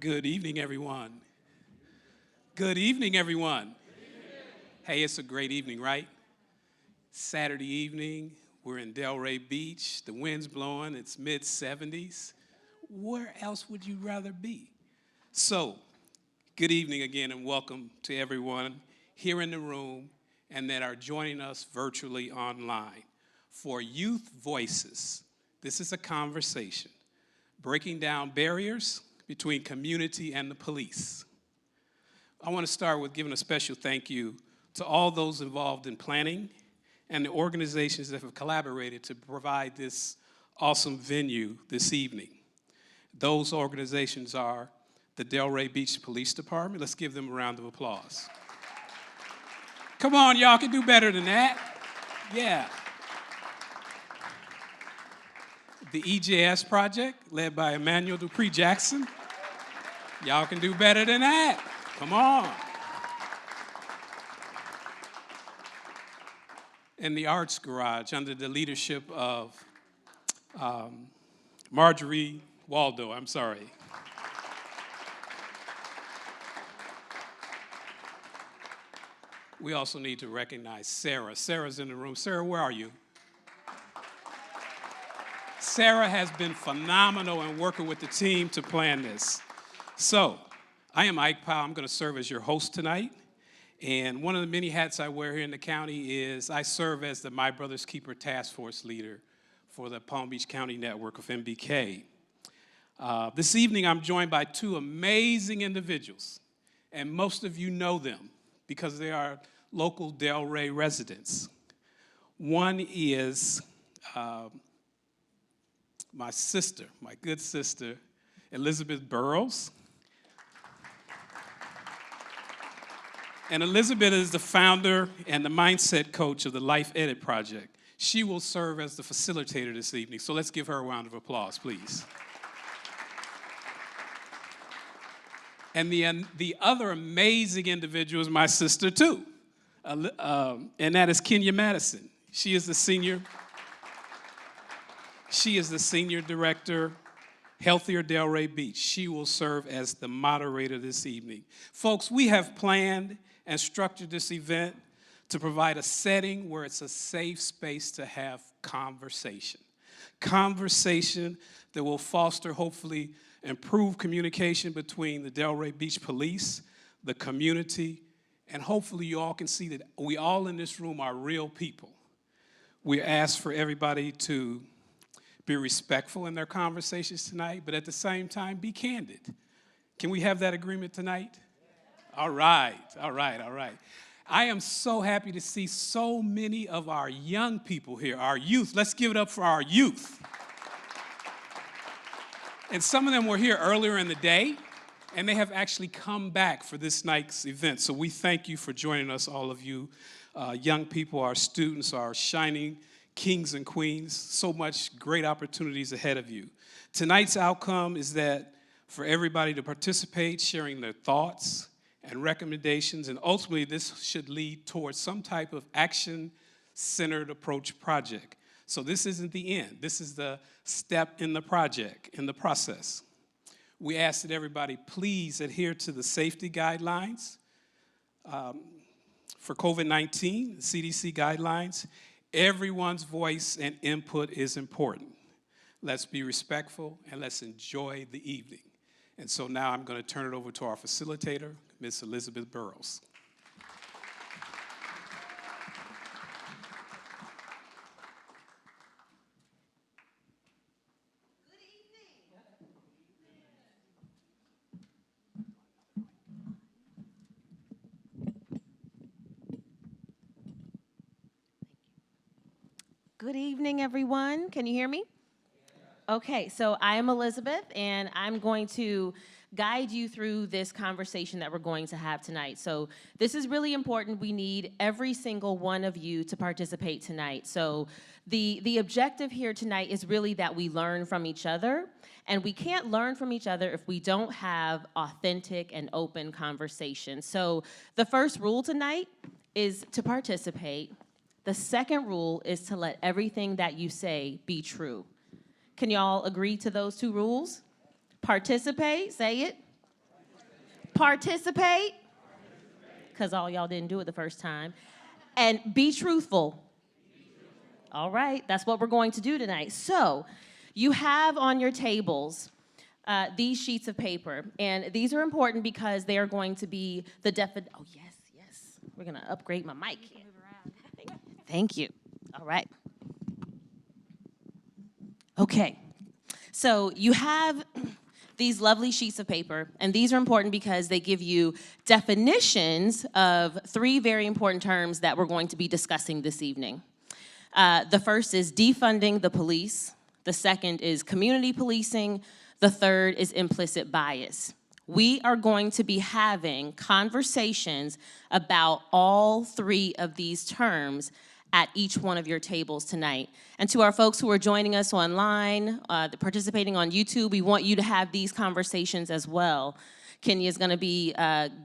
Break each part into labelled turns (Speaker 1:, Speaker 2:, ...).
Speaker 1: Good evening, everyone. Good evening, everyone. Hey, it's a great evening, right? Saturday evening, we're in Delray Beach. The wind's blowing, it's mid-70s. Where else would you rather be? So, good evening again, and welcome to everyone here in the room and that are joining us virtually online for Youth Voices. This is a conversation, breaking down barriers between community and the police. I want to start with giving a special thank you to all those involved in planning and the organizations that have collaborated to provide this awesome venue this evening. Those organizations are the Delray Beach Police Department. Let's give them a round of applause. Come on, y'all can do better than that. Yeah. The EJS Project, led by Emmanuel Dupree Jackson. Y'all can do better than that. Come on. And the Arts Garage, under the leadership of Marjorie Waldo, I'm sorry. We also need to recognize Sarah. Sarah's in the room. Sarah, where are you? Sarah has been phenomenal in working with the team to plan this. So, I am Ike Powell. I'm going to serve as your host tonight. And one of the many hats I wear here in the county is I serve as the My Brother's Keeper Task Force leader for the Palm Beach County network of MBK. This evening, I'm joined by two amazing individuals. And most of you know them because they are local Delray residents. One is my sister, my good sister, Elizabeth Burrows. And Elizabeth is the founder and the mindset coach of the Life Edit Project. She will serve as the facilitator this evening, so let's give her a round of applause, please. And the other amazing individual is my sister, too, and that is Kenya Madison. She is the senior director, Healthier Delray Beach. She will serve as the moderator this evening. Folks, we have planned and structured this event to provide a setting where it's a safe space to have conversation. Conversation that will foster, hopefully, improved communication between the Delray Beach Police, the community, and hopefully you all can see that we all in this room are real people. We ask for everybody to be respectful in their conversations tonight, but at the same time, be candid. Can we have that agreement tonight? All right. I am so happy to see so many of our young people here, our youth. Let's give it up for our youth. And some of them were here earlier in the day, and they have actually come back for this night's event. So we thank you for joining us, all of you young people, our students, our shining kings and queens. So much great opportunities ahead of you. Tonight's outcome is that for everybody to participate, sharing their thoughts and recommendations, and ultimately this should lead towards some type of action-centered approach project. So this isn't the end. This is the step in the project, in the process. We ask that everybody please adhere to the safety guidelines for COVID-19, CDC guidelines. Everyone's voice and input is important. Let's be respectful and let's enjoy the evening. And so now I'm going to turn it over to our facilitator, Ms. Elizabeth Burrows.
Speaker 2: Good evening, everyone. Can you hear me? Okay, so I am Elizabeth, and I'm going to guide you through this conversation that we're going to have tonight. So this is really important. We need every single one of you to participate tonight. So the objective here tonight is really that we learn from each other, and we can't learn from each other if we don't have authentic and open conversation. So the first rule tonight is to participate. The second rule is to let everything that you say be true. Can y'all agree to those two rules? Participate, say it, participate, because all y'all didn't do it the first time, and be truthful. All right, that's what we're going to do tonight. So you have on your tables these sheets of paper, and these are important because they are going to be the oh, yes, we're gonna upgrade my mic. Thank you. All right. Okay, so you have these lovely sheets of paper, and these are important because they give you definitions of 3 very important terms that we're going to be discussing this evening. The first is defunding the police. The second is community policing. The third is implicit bias. We are going to be having conversations about all 3 of these terms at each one of your tables tonight. And to our folks who are joining us online, participating on YouTube, we want you to have these conversations as well. Kenya is gonna be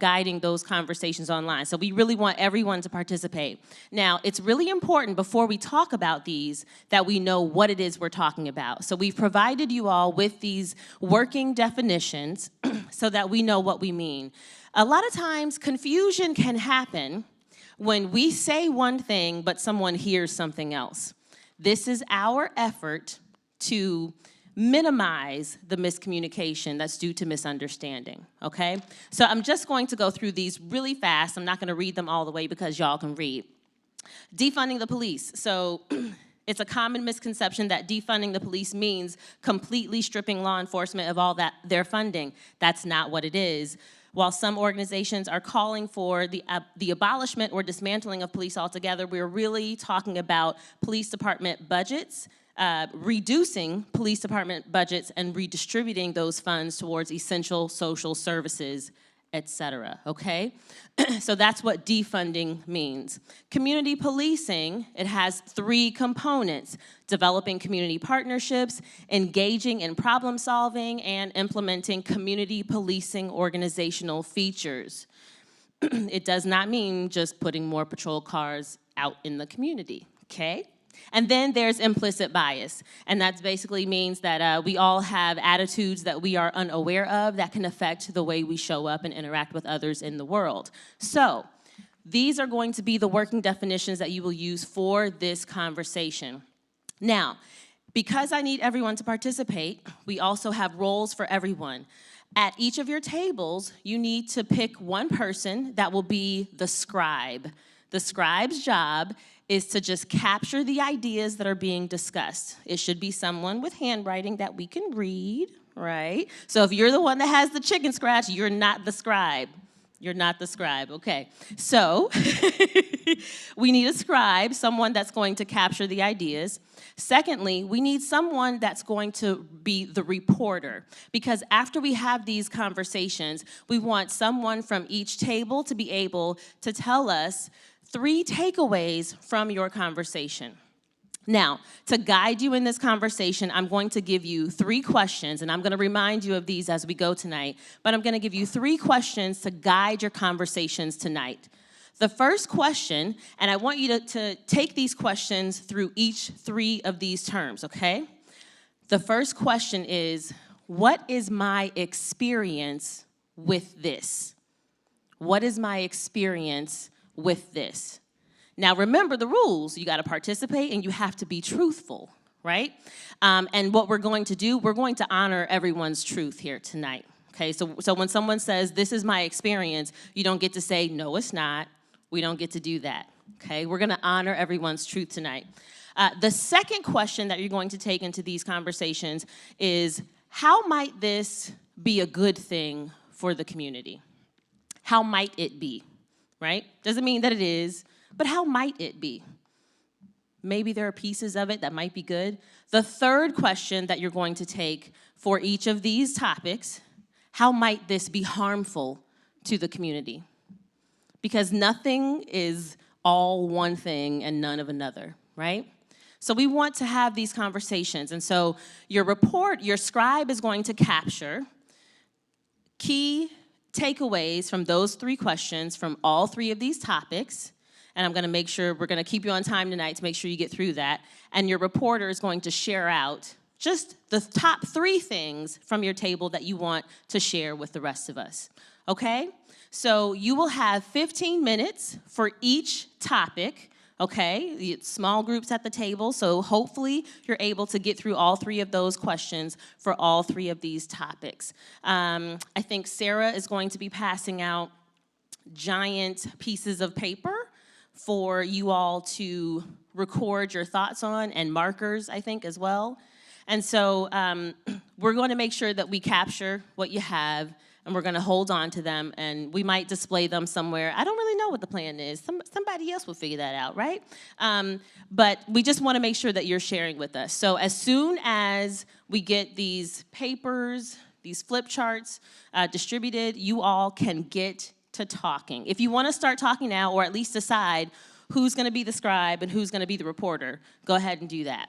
Speaker 2: guiding those conversations online. So we really want everyone to participate. Now, it's really important before we talk about these that we know what it is we're talking about. So we've provided you all with these working definitions so that we know what we mean. A lot of times, confusion can happen when we say one thing, but someone hears something else. This is our effort to minimize the miscommunication that's due to misunderstanding, okay? So I'm just going to go through these really fast. I'm not gonna read them all the way because y'all can read. Defunding the police. So it's a common misconception that defunding the police means completely stripping law enforcement of all their funding. That's not what it is. While some organizations are calling for the abolishment or dismantling of police altogether, we're really talking about police department budgets, reducing police department budgets and redistributing those funds towards essential social services, et cetera, okay? So that's what defunding means. Community policing, it has 3 components: developing community partnerships, engaging in problem solving, and implementing community policing organizational features. It does not mean just putting more patrol cars out in the community, okay? And then there's implicit bias, and that basically means that we all have attitudes that we are unaware of that can affect the way we show up and interact with others in the world. So these are going to be the working definitions that you will use for this conversation. Now, because I need everyone to participate, we also have roles for everyone. At each of your tables, you need to pick one person that will be the scribe. The scribe's job is to just capture the ideas that are being discussed. It should be someone with handwriting that we can read, right? So if you're the one that has the chicken scratch, you're not the scribe. You're not the scribe, okay. So we need a scribe, someone that's going to capture the ideas. Secondly, we need someone that's going to be the reporter, because after we have these conversations, we want someone from each table to be able to tell us 3 takeaways from your conversation. Now, to guide you in this conversation, I'm going to give you 3 questions, and I'm going to remind you of these as we go tonight, but I'm going to give you 3 questions to guide your conversations tonight. The first question, and I want you to take these questions through each 3 of these terms, okay? The first question is, what is my experience with this? What is my experience with this? Now remember the rules. You got to participate and you have to be truthful, right? And what we're going to do, we're going to honor everyone's truth here tonight, okay? So when someone says, this is my experience, you don't get to say, no, it's not. We don't get to do that, okay? We're going to honor everyone's truth tonight. The second question that you're going to take into these conversations is, how might this be a good thing for the community? How might it be, right? Doesn't mean that it is, but how might it be? Maybe there are pieces of it that might be good. The third question that you're going to take for each of these topics, how might this be harmful to the community? Because nothing is all one thing and none of another, right? So we want to have these conversations. And so your scribe is going to capture key takeaways from those 3 questions from all 3 of these topics. And I'm going to make sure we're going to keep you on time tonight to make sure you get through that. And your reporter is going to share out just the top 3 things from your table that you want to share with the rest of us, okay? So you will have 15 minutes for each topic, okay? It's small groups at the table, so hopefully you're able to get through all 3 of those questions for all 3 of these topics. I think Sarah is going to be passing out giant pieces of paper for you all to record your thoughts on, and markers, I think, as well. And so we're going to make sure that we capture what you have, and we're going to hold on to them, and we might display them somewhere. I don't really know what the plan is. Somebody else will figure that out, right? But we just want to make sure that you're sharing with us. So as soon as we get these papers, these flip charts distributed, you all can get to talking. If you want to start talking now, or at least decide who's going to be the scribe and who's going to be the reporter, go ahead and do that.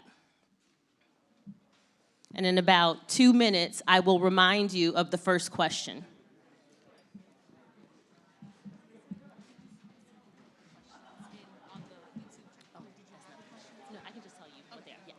Speaker 2: And in about 2 minutes, I will remind you of the first question. No, I can just tell you what they are. Yeah.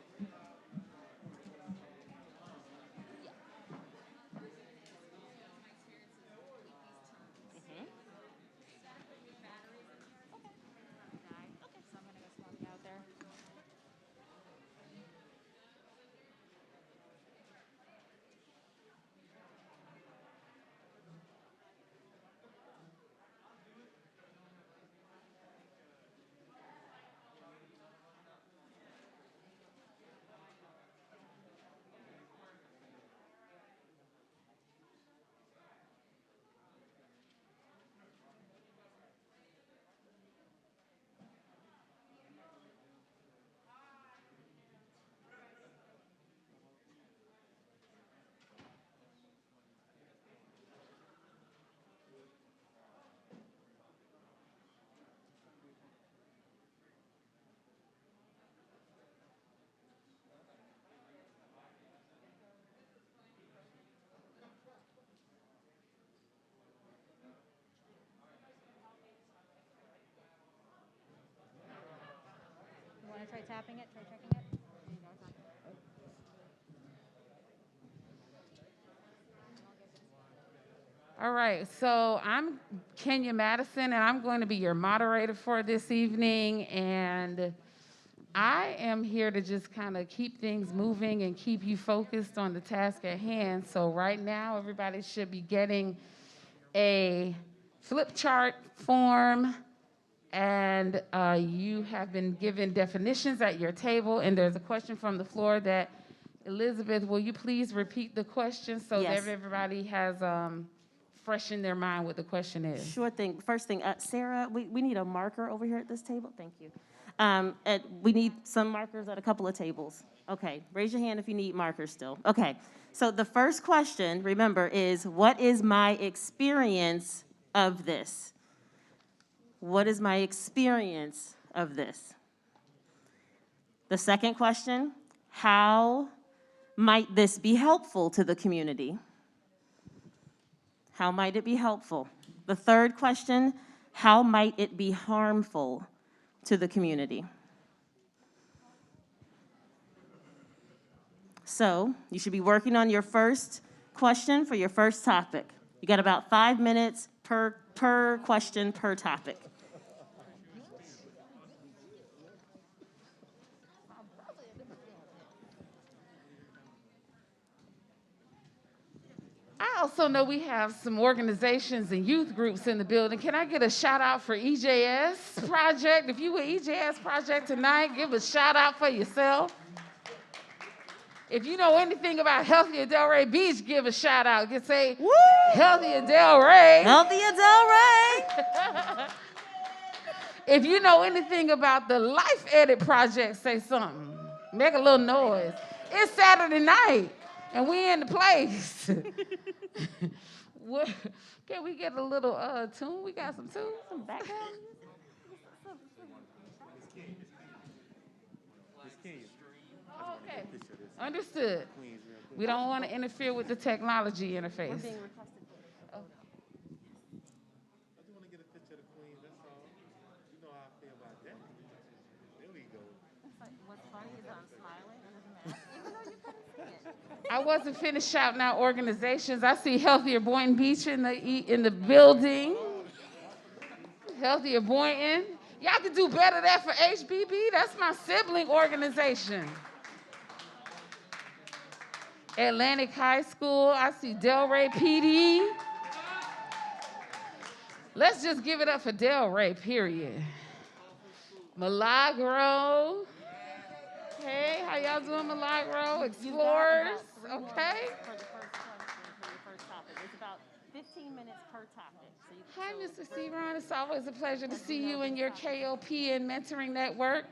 Speaker 3: Want to try tapping it? Try checking it? All right, so I'm Kenya Madison, and I'm going to be your moderator for this evening. And I am here to just kind of keep things moving and keep you focused on the task at hand. So right now, everybody should be getting a flip chart form, and you have been given definitions at your table, and there's a question from the floor that, Elizabeth, will you please repeat the question so
Speaker 2: Yes.
Speaker 3: that everybody has fresh in their mind what the question is?
Speaker 2: Sure thing. First thing, Sarah, we need a marker over here at this table. Thank you. We need some markers at a couple of tables. Okay, raise your hand if you need markers still. Okay, so the first question, remember, is what is my experience of this? What is my experience of this? The second question, how might this be helpful to the community? How might it be helpful? The third question, how might it be harmful to the community? So you should be working on your first question for your first topic. You got about 5 minutes per question per topic.
Speaker 3: I also know we have some organizations and youth groups in the building. Can I get a shout out for EJS Project? If you were EJS Project tonight, give a shout out for yourself. If you know anything about Healthier Delray Beach, give a shout out. You say, woo! Healthier Delray.
Speaker 2: Healthier Delray.
Speaker 3: If you know anything about the Life Edit Project, say something. Make a little noise. It's Saturday night, and we in the place. Can we get a little tune? We got some tunes, some background. Okay, understood. We don't want to interfere with the technology interface.
Speaker 2: We're being requested.
Speaker 3: Oh.
Speaker 4: I just want to get a picture of the queen, that's all. You know how I feel about that. There we go.
Speaker 2: What's funny is I'm smiling under the mask, even though you couldn't see
Speaker 3: I wasn't finished shouting out organizations. I see Healthier Boynton Beach in the building. Healthier Boynton. Y'all can do better that for HBB. That's my sibling organization. Atlantic High School. I see Delray PD. Let's just give it up for Delray, period. Milagro. Hey, how y'all doing, Milagro? Explorers, okay?
Speaker 2: For the first topic. It's about 15 minutes per topic.
Speaker 3: Hi, Mr. Searon. It's always a pleasure to see you in your KOP and mentoring network.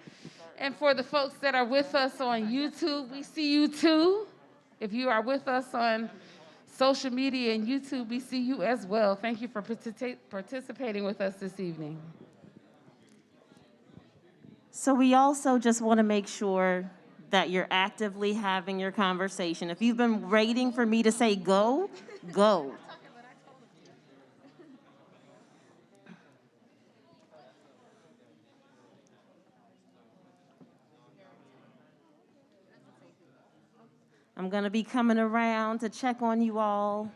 Speaker 3: And for the folks that are with us on YouTube, we see you too. If you are with us on social media and YouTube, we see you as well. Thank you for participating with us this evening.
Speaker 2: So we also just want to make sure that you're actively having your conversation. If you've been waiting for me to say go, go. I'm going to be coming around to check on you all.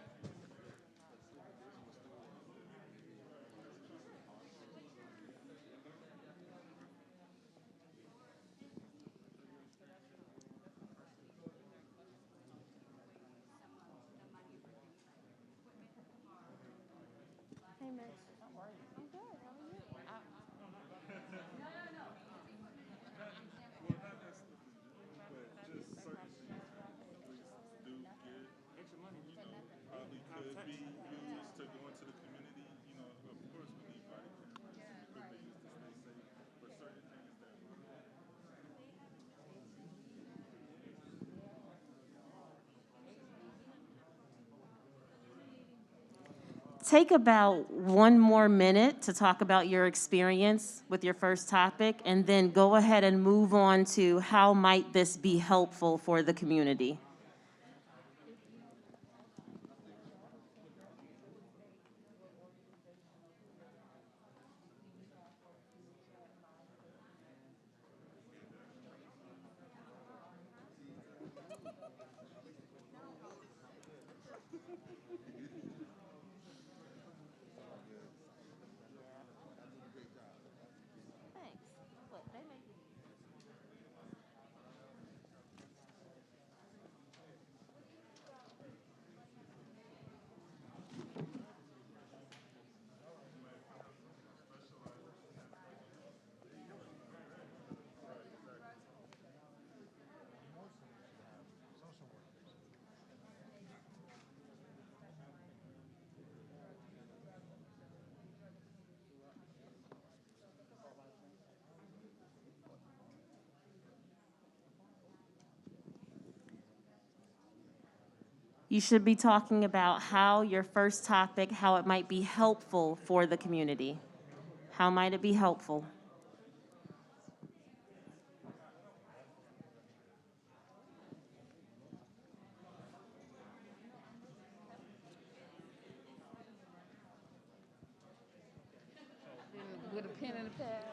Speaker 2: Take about 1 more minute to talk about your experience with your first topic, and then go ahead and move on to how might this be helpful for the community. You should be talking about how your first topic, how it might be helpful for the community. How might it be helpful?
Speaker 3: With a pen and a pad.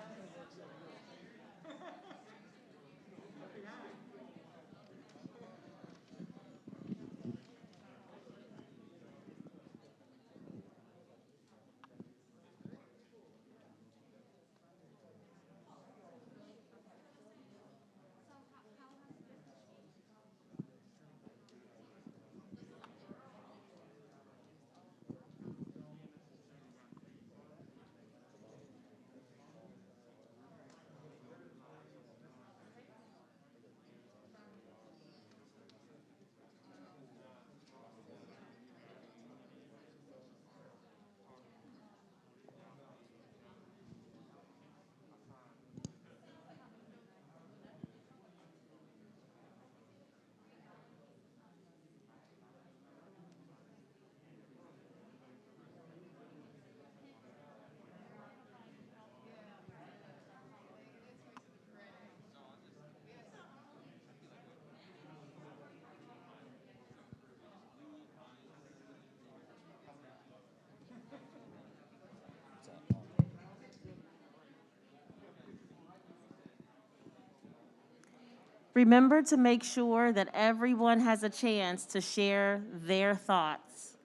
Speaker 2: Remember to make sure that everyone has a chance to share their thoughts.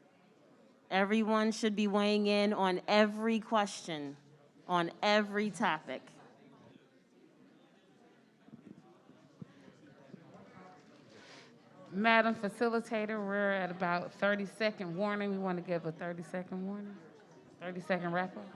Speaker 2: Everyone should be weighing in on every question, on every topic.
Speaker 3: Madam Facilitator, we're at about 30-second warning. We want to give a 30-second warning, 30-second wrap up.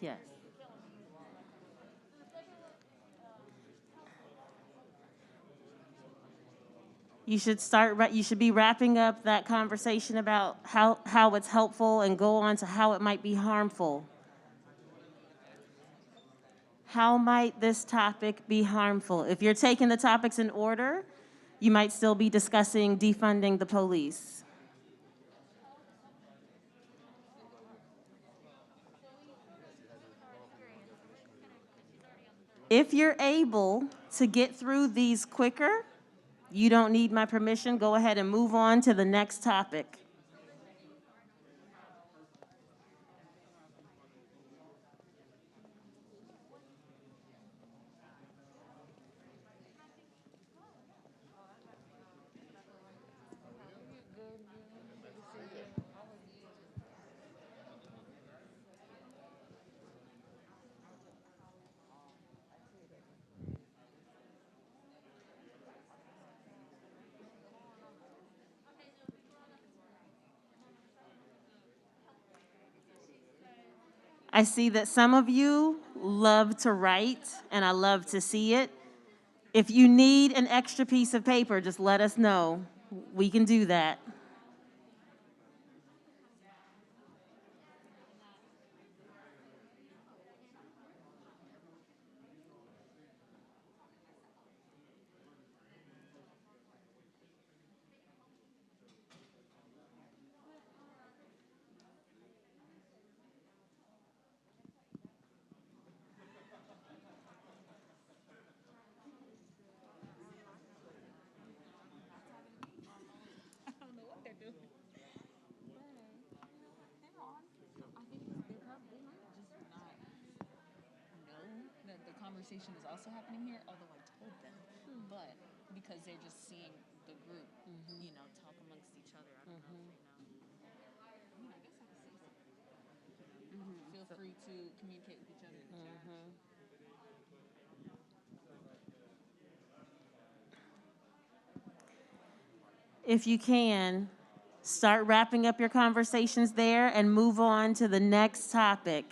Speaker 2: Yes. You should be wrapping up that conversation about how it's helpful and go on to how it might be harmful. How might this topic be harmful? If you're taking the topics in order, you might still be discussing defunding the police. If you're able to get through these quicker, you don't need my permission. Go ahead and move on to the next topic. I see that some of you love to write, and I love to see it. If you need an extra piece of paper, just let us know. We can do that.
Speaker 5: Conversation is also happening here, although I told them, but because they're just seeing the group, talk amongst each other. I don't know if they know. I mean, I guess I can say something. Feel free to communicate with each other in the chat.
Speaker 2: If you can, start wrapping up your conversations there and move on to the next topic.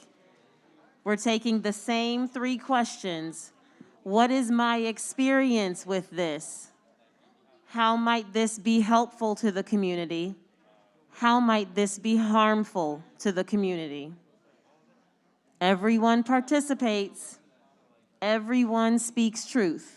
Speaker 2: We're taking the same 3 questions. What is my experience with this? How might this be helpful to the community? How might this be harmful to the community? Everyone participates. Everyone speaks truth.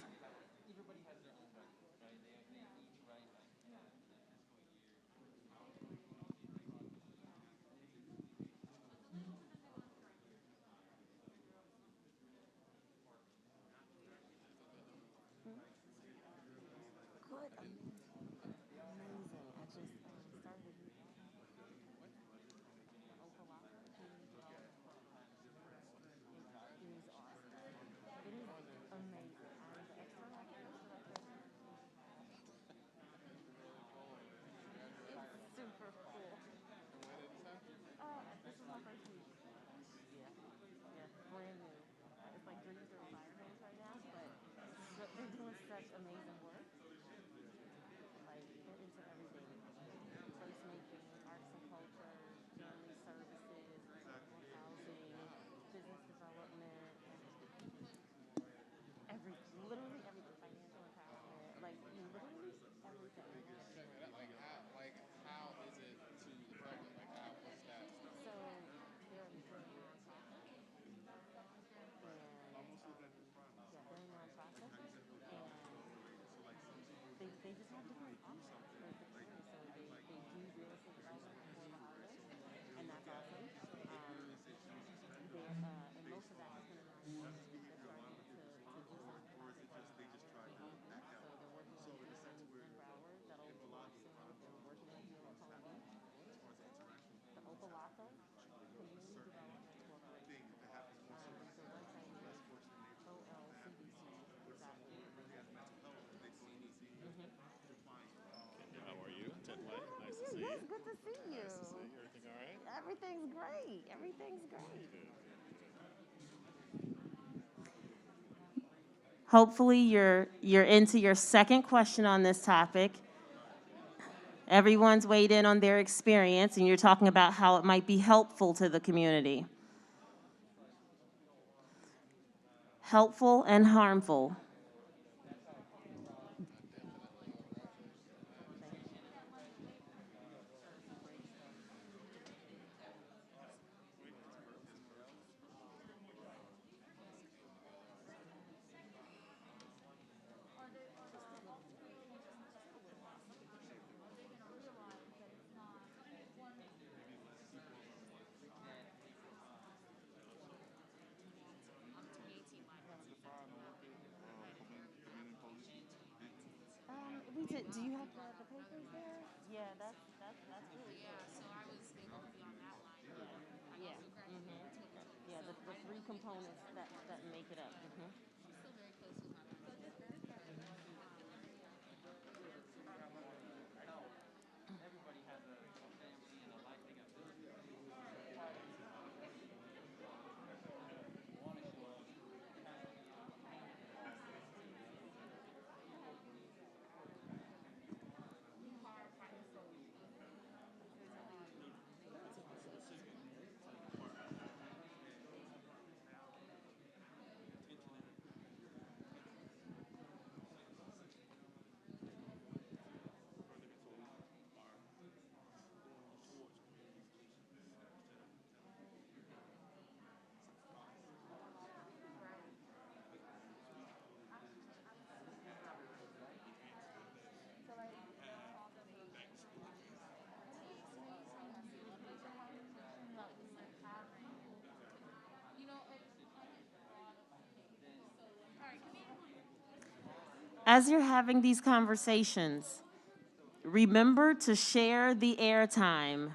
Speaker 2: They just have different options for security. So they do real estate development for the office, and that's awesome. And most of that has been a nonprofit. They're starting to do some projects in Broward. So they're working on buildings in Broward that'll go off soon. They're working on a deal in Palm Beach. The Opalato Community Development Corporation. The website is olcdc.org.
Speaker 6: How are you? Delray, nice to see you.
Speaker 2: Yes, good to see you.
Speaker 6: Nice to see you. Everything all right?
Speaker 2: Everything's great. Everything's great. Hopefully you're into your second question on this topic. Everyone's weighed in on their experience, and you're talking about how it might be helpful to the community. Helpful and harmful. We did. Do you have the papers there? Yeah, that's really
Speaker 5: Yeah, so I was able to be on that line.
Speaker 2: yeah. Yeah, the three components that make it up.
Speaker 5: She's still very close with my mom.
Speaker 2: As you're having these conversations, remember to share the airtime.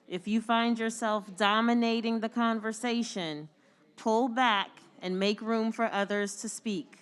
Speaker 2: If you find yourself dominating the conversation, pull back and make room for others to speak.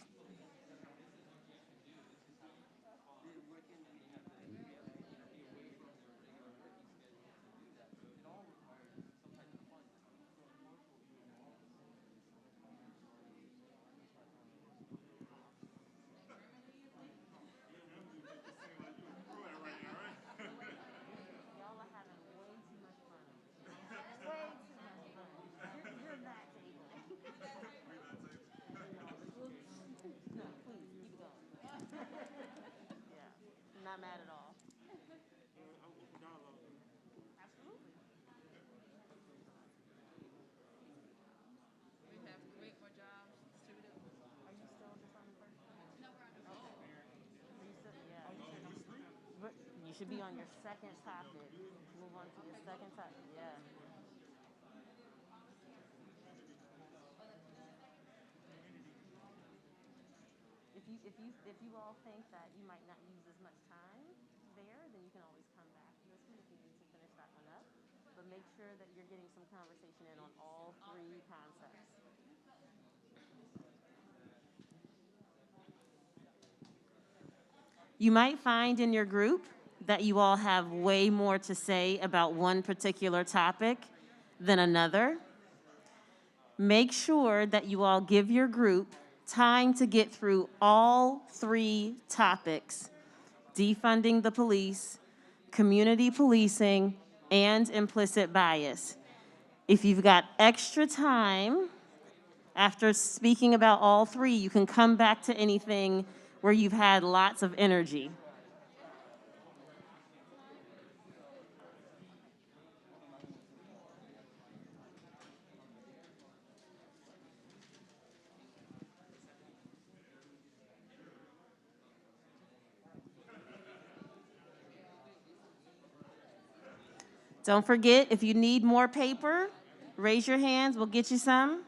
Speaker 2: Not mad at all. Absolutely.
Speaker 5: We have great more jobs distributed.
Speaker 2: Are you still the front person?
Speaker 5: No, we're on the phone.
Speaker 2: But you should be on your second topic. Move on to your second topic. Yeah. If you all think that you might not use as much time there, then you can always come back to this one if you need to finish that one up. But make sure that you're getting some conversation in on all three concepts. You might find in your group that you all have way more to say about one particular topic than another. Make sure that you all give your group time to get through all three topics: defunding the police, community policing, and implicit bias. If you've got extra time after speaking about all three, you can come back to anything where you've had lots of energy. Don't forget, if you need more paper, raise your hands, we'll get you some.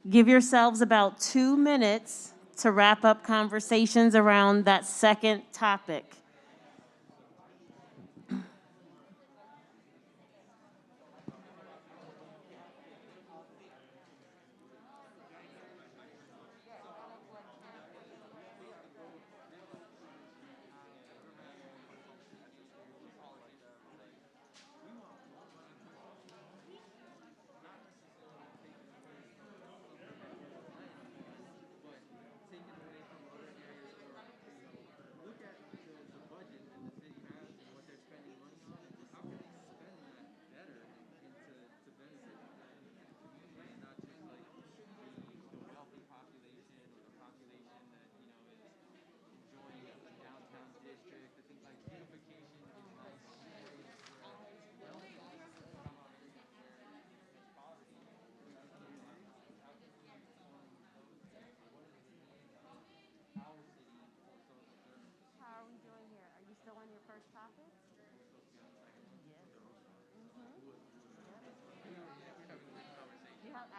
Speaker 2: Give yourselves about 2 minutes to wrap up conversations around that second topic.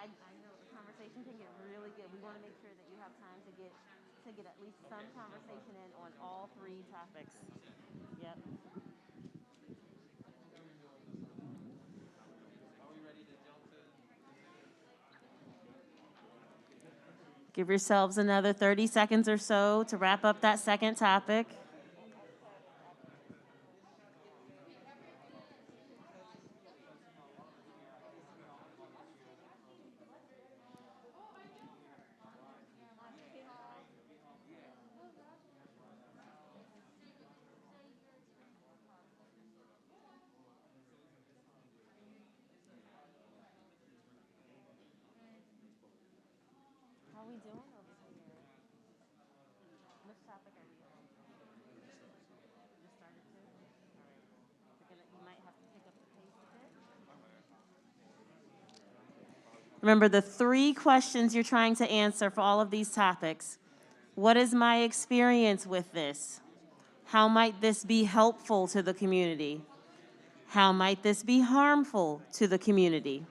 Speaker 2: I know the conversation can get really good. We want to make sure that you have time to get at least some conversation in on all 3 topics. Yep. Give yourselves another 30 seconds or so to wrap up that second topic. How are we doing over here? Which topic are we on? Just started to? All right. You might have to pick up the pace a bit. Remember the 3 questions you're trying to answer for all of these topics. What is my experience with this? How might this be helpful to the community? How might this be harmful to the community?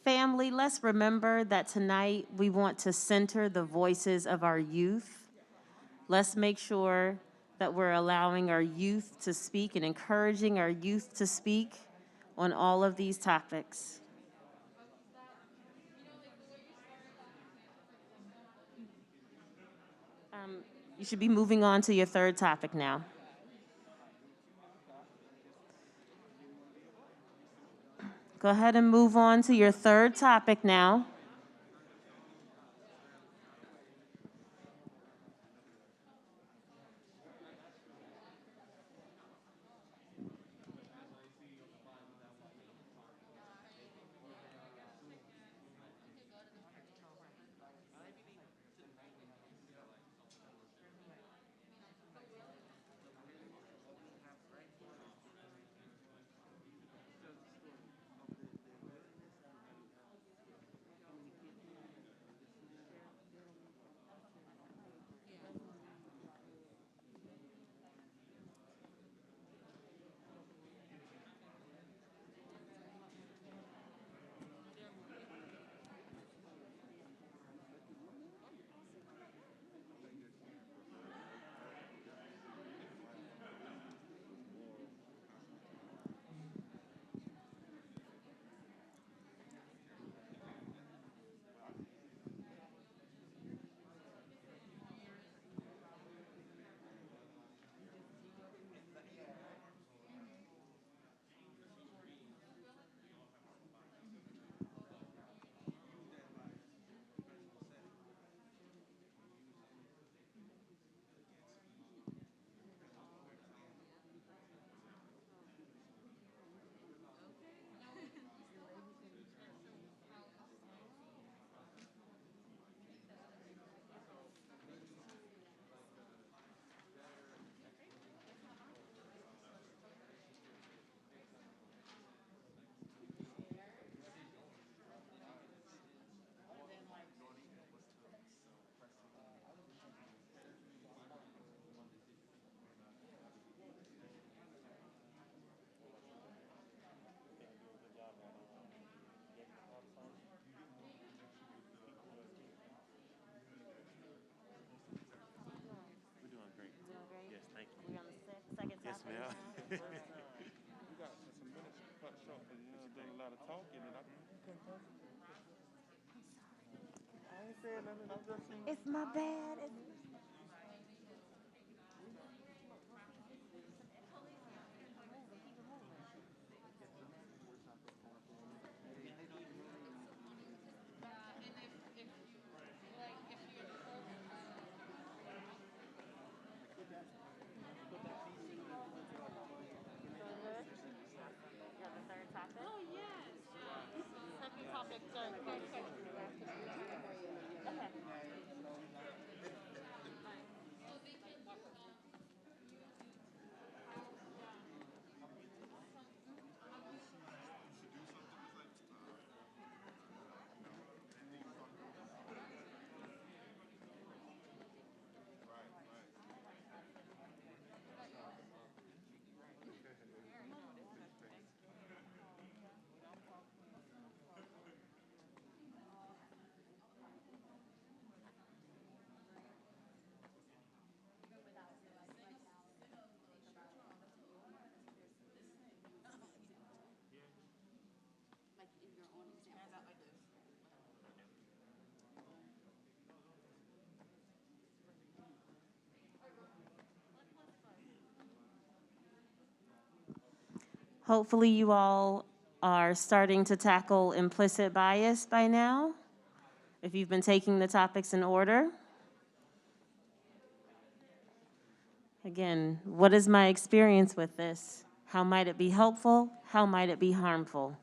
Speaker 2: Family, let's remember that tonight we want to center the voices of our youth. Let's make sure that we're allowing our youth to speak and encouraging our youth to speak on all of these topics. You should be moving on to your 3rd topic now. Go ahead and move on to your 3rd topic now.
Speaker 4: Yes, ma'am. We got some minutes cut short because you know doing a lot of talking and I couldn't concentrate. I ain't saying nothing. I'm just saying.
Speaker 2: It's my bad. Hopefully you all are starting to tackle implicit bias by now, if you've been taking the topics in order. Again, what is my experience with this? How might it be helpful? How might it be harmful?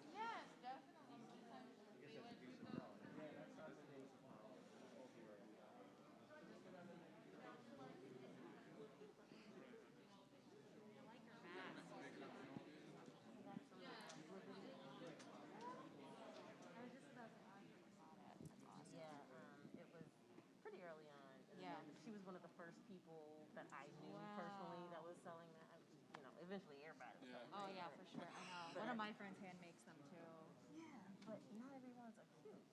Speaker 2: Pretty early on.
Speaker 5: Yeah.
Speaker 2: She was one of the first people that I knew personally that was selling that. You know, eventually everybody was selling
Speaker 5: Oh
Speaker 2: that,
Speaker 5: yeah,
Speaker 2: but-
Speaker 5: for sure. I know. One of my friends hand makes them too.
Speaker 2: Yeah, but not everyone's are cute.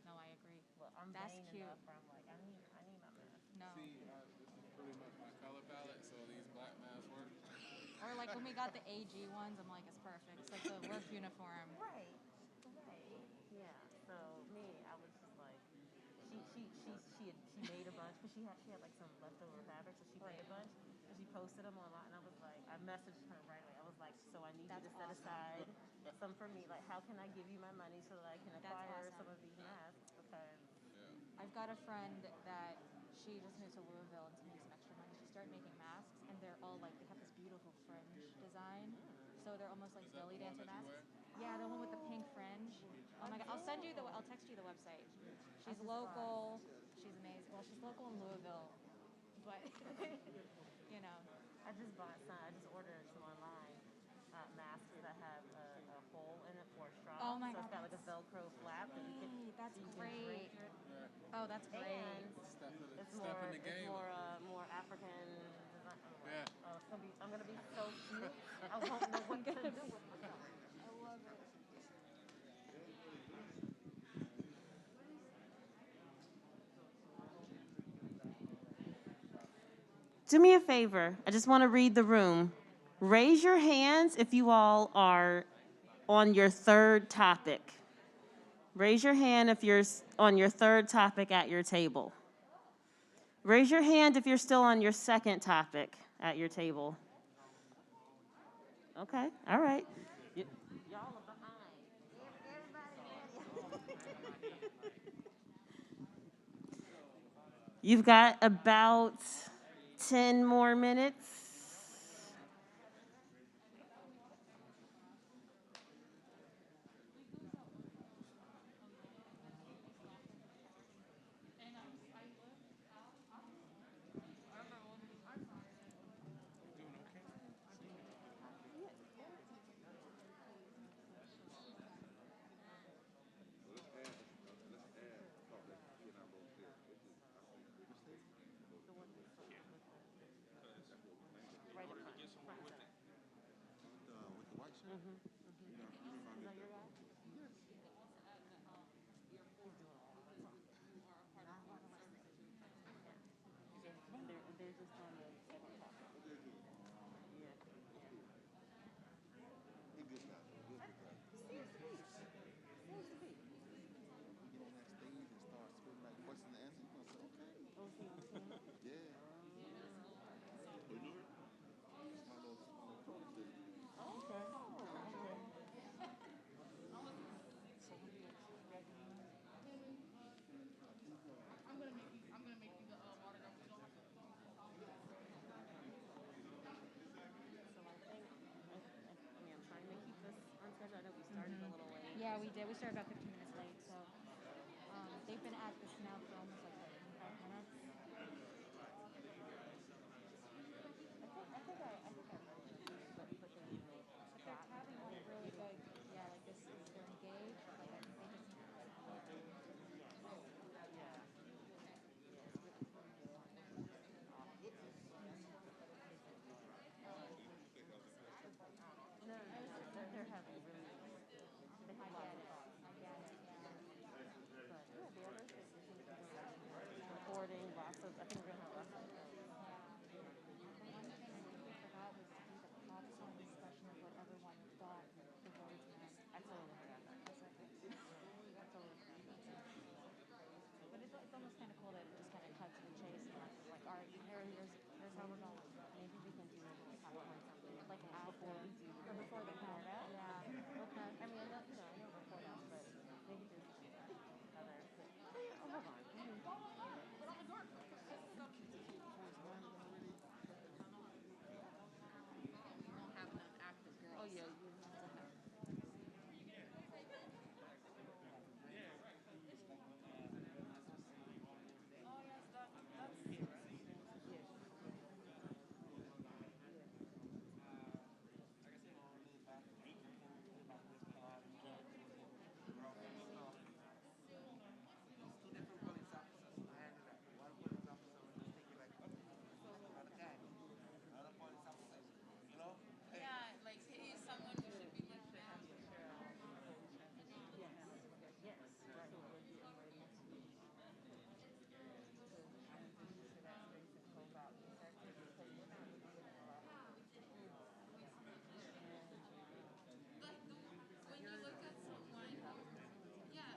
Speaker 5: No, I agree.
Speaker 2: Well, I'm
Speaker 5: That's
Speaker 2: vain
Speaker 5: cute.
Speaker 2: enough where I'm like, I need my mask.
Speaker 5: No.
Speaker 6: See, this is pretty much my color palette, so these black masks work.
Speaker 5: Or like when we got the AG ones, I'm like, it's perfect. It's like the work uniform.
Speaker 2: Right. Yeah. So me, I was just like, she made a bunch because she had like some leftover fabric, so she made a bunch and she posted them online. And I was like, I messaged her right away. I was like, so I need
Speaker 5: That's
Speaker 2: you to set aside some for me. Like, how can I give you my money so that I can acquire
Speaker 5: awesome.
Speaker 2: some of these masks? Because
Speaker 5: I've got a friend that she just moved to Louisville and to make some extra money. She started making masks, and they're all like they have this beautiful fringe design. So they're almost like belly dancer masks. Yeah, the one with the pink fringe. Oh my god, I'll text you the website. She's local. She's amazing. Well, she's local in Louisville, but you know.
Speaker 2: I just bought some. I just ordered some online masks that have a hole in it for a straw.
Speaker 5: Oh my
Speaker 2: so
Speaker 5: god,
Speaker 2: it's got like a Velcro flap that you can.
Speaker 5: That's
Speaker 2: you can
Speaker 5: great.
Speaker 2: drink it.
Speaker 5: Oh, that's great.
Speaker 2: And it's
Speaker 6: Step in the game.
Speaker 2: more African design.
Speaker 6: Yeah.
Speaker 2: Oh, I'm gonna be so cute. I won't know what to do with myself.
Speaker 5: I love it.
Speaker 2: Do me a favor. I just want to read the room. Raise your hands if you all are on your third topic. Raise your hand if you're on your third topic at your table. Raise your hand if you're still on your second topic at your table. Okay, all right. Y'all are behind. You've got about 10 more minutes. They're just on the second topic. Yeah.
Speaker 7: started a little late.
Speaker 8: Yeah, we did. We started about 15 minutes late, so they've been at this now for almost like 5 minutes. I think I heard it, but they haven't like really like like this is they're engaged. Like I think they just need to they're having really they have lots of thoughts. I get it, yeah. But yeah, the others recording, lots of I think we're gonna have lots of those. One thing we forgot was to do the popcorn discussion of what everyone thought the words meant. I totally forgot that. I totally forgot that. But it's almost kind of cool to just kind of cut to the chase and like all right, here's how we're going. Maybe we can do a little popcorn something like after or before the report out. Yeah. Okay. I mean, I know report out, but maybe there's other. Oh, hold on.
Speaker 5: Oh yeah, you have to have. Yeah, like he's someone who should be looking at. When you look at someone, yeah.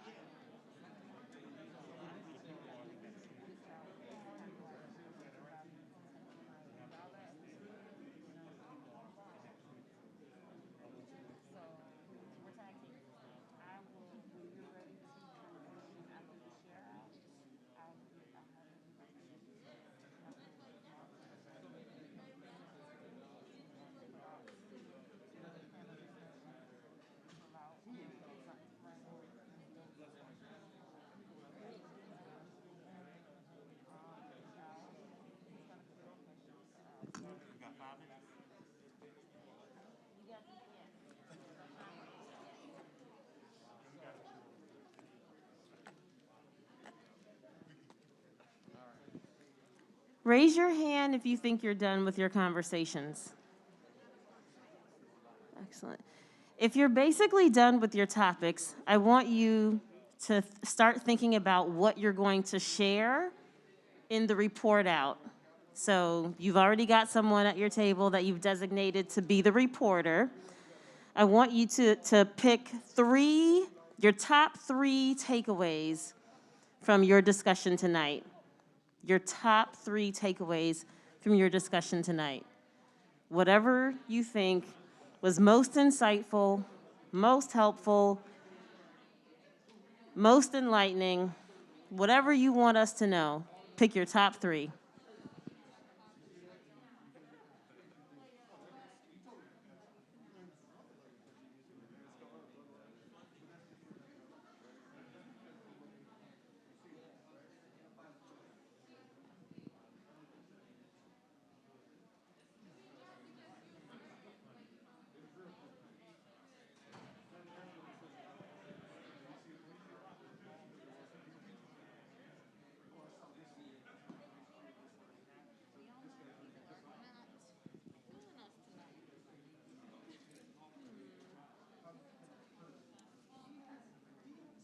Speaker 8: So we're tag team. I will when you're ready to after you share out, I'll have you
Speaker 4: You got 5 minutes?
Speaker 2: Raise your hand if you think you're done with your conversations. Excellent. If you're basically done with your topics, I want you to start thinking about what you're going to share in the report out. So you've already got someone at your table that you've designated to be the reporter. I want you to pick your top 3 takeaways from your discussion tonight. Your top 3 takeaways from your discussion tonight. Whatever you think was most insightful, most helpful, most enlightening, whatever you want us to know, pick your top 3.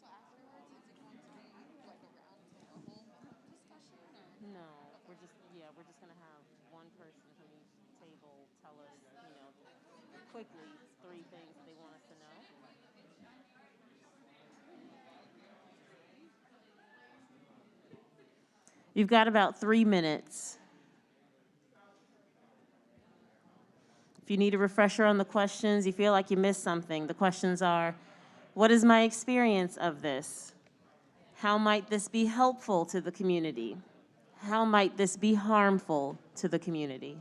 Speaker 5: So afterwards, is it going to be like a round table discussion or?
Speaker 2: No, we're just gonna have one person from each table tell us, quickly 3 things they want us to know. You've got about 3 minutes. If you need a refresher on the questions, you feel like you missed something, the questions are, what is my experience of this? How might this be helpful to the community? How might this be harmful to the community?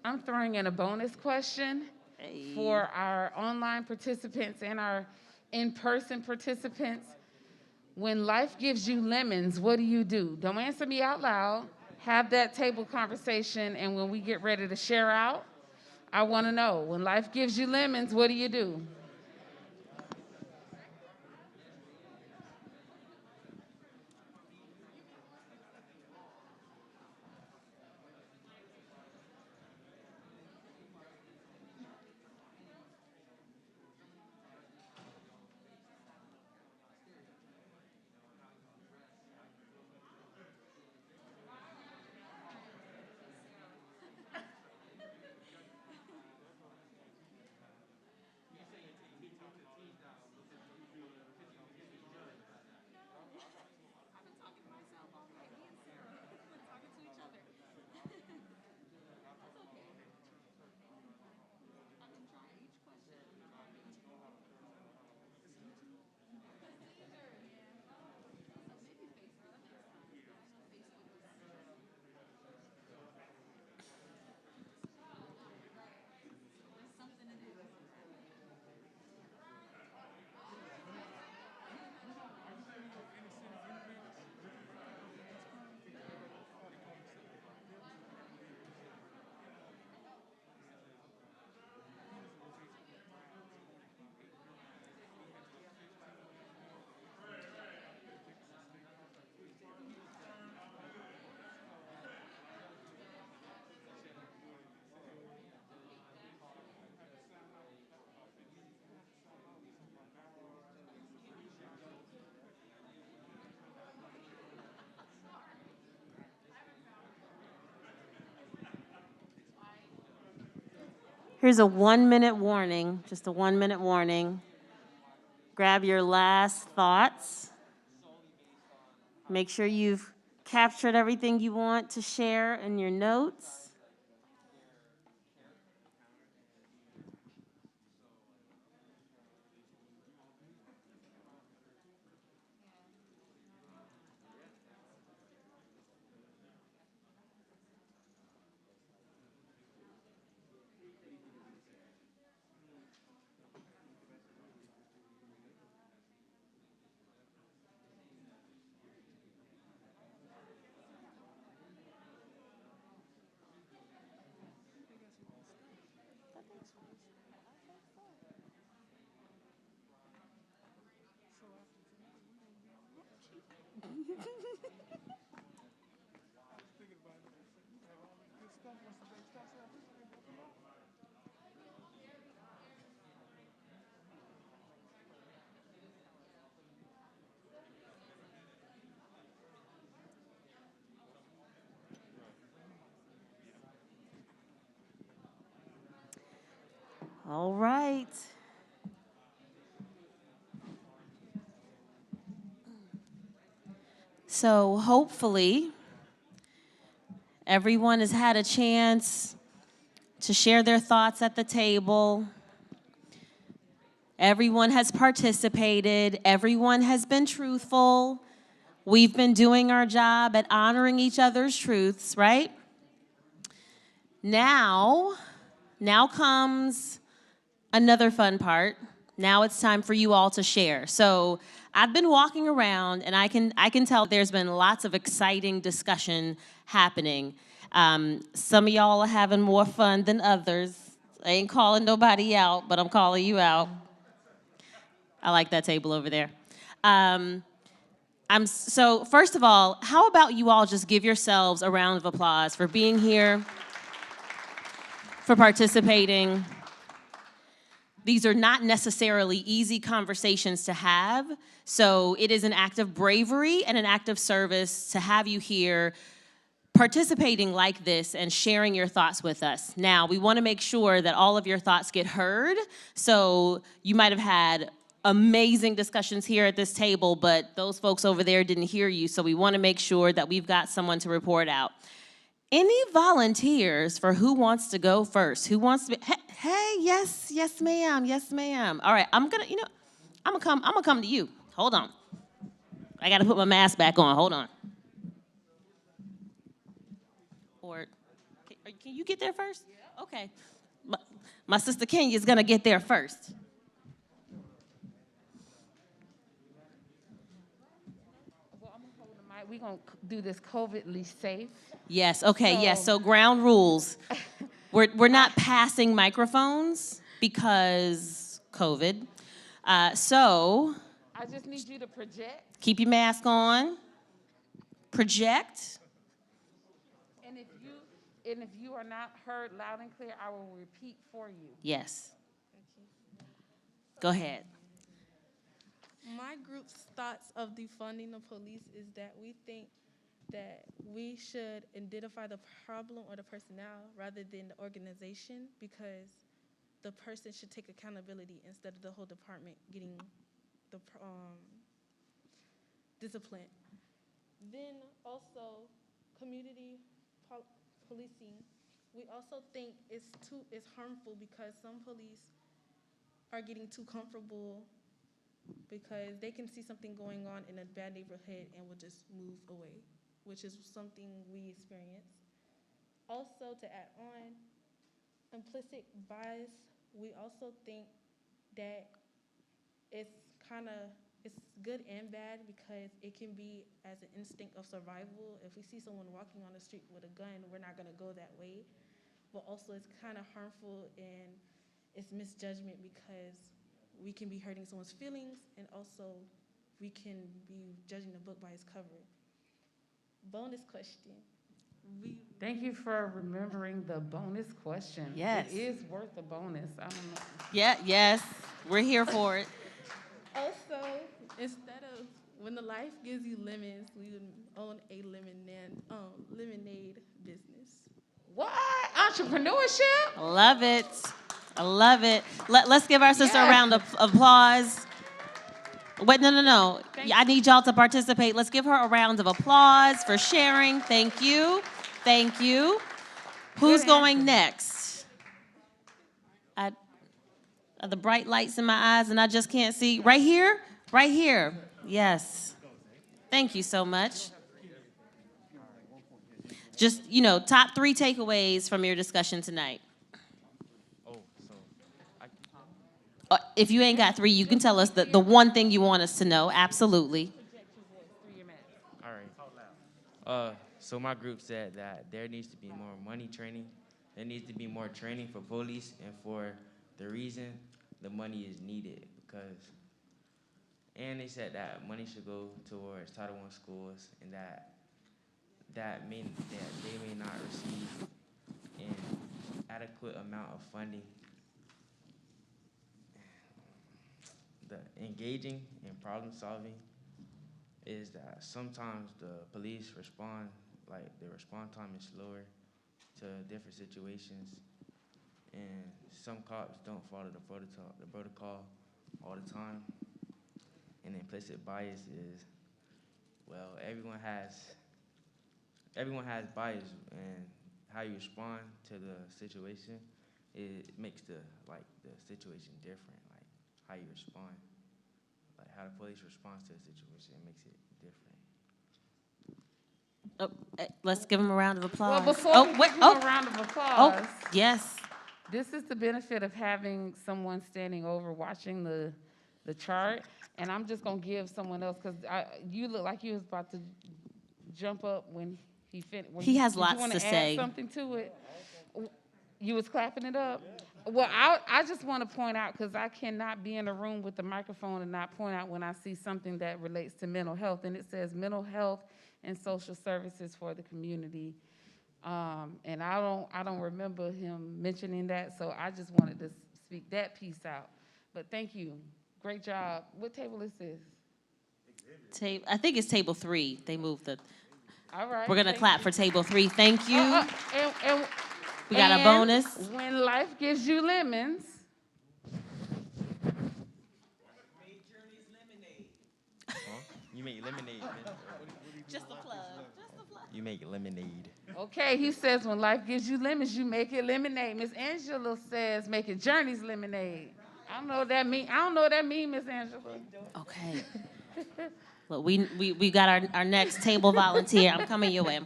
Speaker 3: I'm throwing in a bonus question for our online participants and our in-person participants. When life gives you lemons, what do you do? Don't answer me out loud. Have that table conversation, and when we get ready to share out, I want to know, when life gives you lemons, what do you do?
Speaker 2: Here's a 1-minute warning, just a 1-minute warning. Grab your last thoughts. Make sure you've captured everything you want to share in your notes. All right. So hopefully, everyone has had a chance to share their thoughts at the table. Everyone has participated. Everyone has been truthful. We've been doing our job at honoring each other's truths, right? Now comes another fun part. Now it's time for you all to share. So I've been walking around, and I can tell there's been lots of exciting discussion happening. Some of y'all are having more fun than others. I ain't calling nobody out, but I'm calling you out. I like that table over there. So first of all, how about you all just give yourselves a round of applause for being here, for participating. These are not necessarily easy conversations to have, so it is an act of bravery and an act of service to have you here participating like this and sharing your thoughts with us. Now, we want to make sure that all of your thoughts get heard, so you might have had amazing discussions here at this table, but those folks over there didn't hear you, so we want to make sure that we've got someone to report out. Any volunteers for who wants to go first? Who wants to be, hey, yes, ma'am, yes, ma'am. All right, I'm gonna come to you. Hold on. I gotta put my mask back on, hold on. Or, Can you get there first? Okay. My sister Kenya's gonna get there first.
Speaker 3: Well, I'm gonna hold the mic. We're gonna do this COVIDly safe.
Speaker 2: Yes, okay, yes.
Speaker 3: So-
Speaker 2: So ground rules. We're not passing microphones because COVID. So
Speaker 3: I just need you to project,
Speaker 2: keep your mask on. Project.
Speaker 3: and if you are not heard loud and clear, I will repeat for you.
Speaker 2: Yes. Go ahead.
Speaker 7: My group's thoughts of defunding the police is that we think that we should identify the problem or the personnel rather than the organization, because the person should take accountability instead of the whole department getting the discipline. Then also community policing, we also think it's harmful because some police are getting too comfortable because they can see something going on in a bad neighborhood and will just move away, which is something we experience. Also, to add on, implicit bias, we also think that it's good and bad because it can be as an instinct of survival. If we see someone walking on the street with a gun, we're not gonna go that way. But also it's kind of harmful and it's misjudgment because we can be hurting someone's feelings and also we can be judging the book by its cover. Bonus question.
Speaker 3: Thank you for remembering the bonus question.
Speaker 2: Yes.
Speaker 3: It is worth a bonus. I don't know.
Speaker 2: Yeah, yes. We're here for it.
Speaker 7: Also, instead of when the life gives you lemons, we would own a lemonade business.
Speaker 3: What? Entrepreneurship?
Speaker 2: I love it. I love it. Let's give our sister a round of applause. Wait, no. I need y'all to participate. Let's give her a round of applause for sharing. Thank you. Thank you. Who's going next? The bright lights in my eyes and I just can't see. Right here? Right here. Yes. Thank you so much. Just, top 3 takeaways from your discussion tonight. If you ain't got 3, you can tell us the one thing you want us to know. Absolutely.
Speaker 9: All right. So my group said that there needs to be more money training. There needs to be more training for police, and for the reason the money is needed and they said that money should go towards Title I schools, and that they may not receive an adequate amount of funding. The engaging in problem solving is that sometimes the police respond, like the response time is slower to different situations, and some cops don't follow the protocol all the time. And implicit bias is, well, everyone has bias, and how you respond to the situation, it makes the situation different. Like how you respond, like how the police responds to the situation, it makes it different.
Speaker 2: Let's give him a round of applause.
Speaker 3: Well, before we give him a round of applause,
Speaker 2: yes.
Speaker 3: this is the benefit of having someone standing over watching the chart. And I'm just going to give someone else, because you look like you was about to jump up when he finished.
Speaker 2: He has lots
Speaker 3: to
Speaker 2: to say.
Speaker 3: Add something to it? You was clapping it up? Well, I just want to point out, because I cannot be in a room with the microphone and not point out when I see something that relates to mental health. And it says mental health and social services for the community. And I don't remember him mentioning that, so I just wanted to speak that piece out. But thank you. Great job. What table is this?
Speaker 2: I think it's table 3. They moved the.
Speaker 3: All right.
Speaker 2: We're gonna clap for table 3. Thank you. We got a bonus.
Speaker 3: When life gives you lemons.
Speaker 9: You make lemonade.
Speaker 2: Just a plug.
Speaker 9: You make lemonade.
Speaker 3: Okay, he says when life gives you lemons, you make it lemonade. Miss Angela says making journeys lemonade. I don't know what that mean, Miss Angela.
Speaker 2: Okay. Look, we got our next table volunteer. I'm coming your way.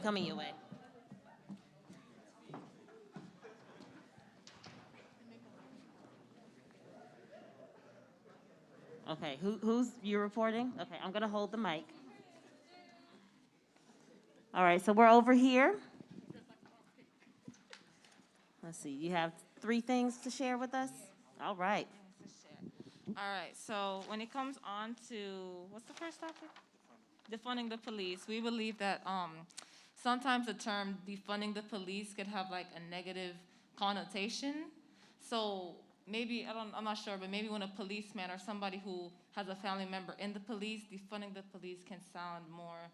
Speaker 2: Okay, who's you reporting? Okay, I'm gonna hold the mic. All right, so we're over here. Let's see, you have 3 things to share with us? All right.
Speaker 10: All right, so when it comes on to, what's the first topic? Defunding the police. We believe that sometimes the term defunding the police could have like a negative connotation. So maybe, I'm not sure, but maybe when a policeman or somebody who has a family member in the police, defunding the police can sound more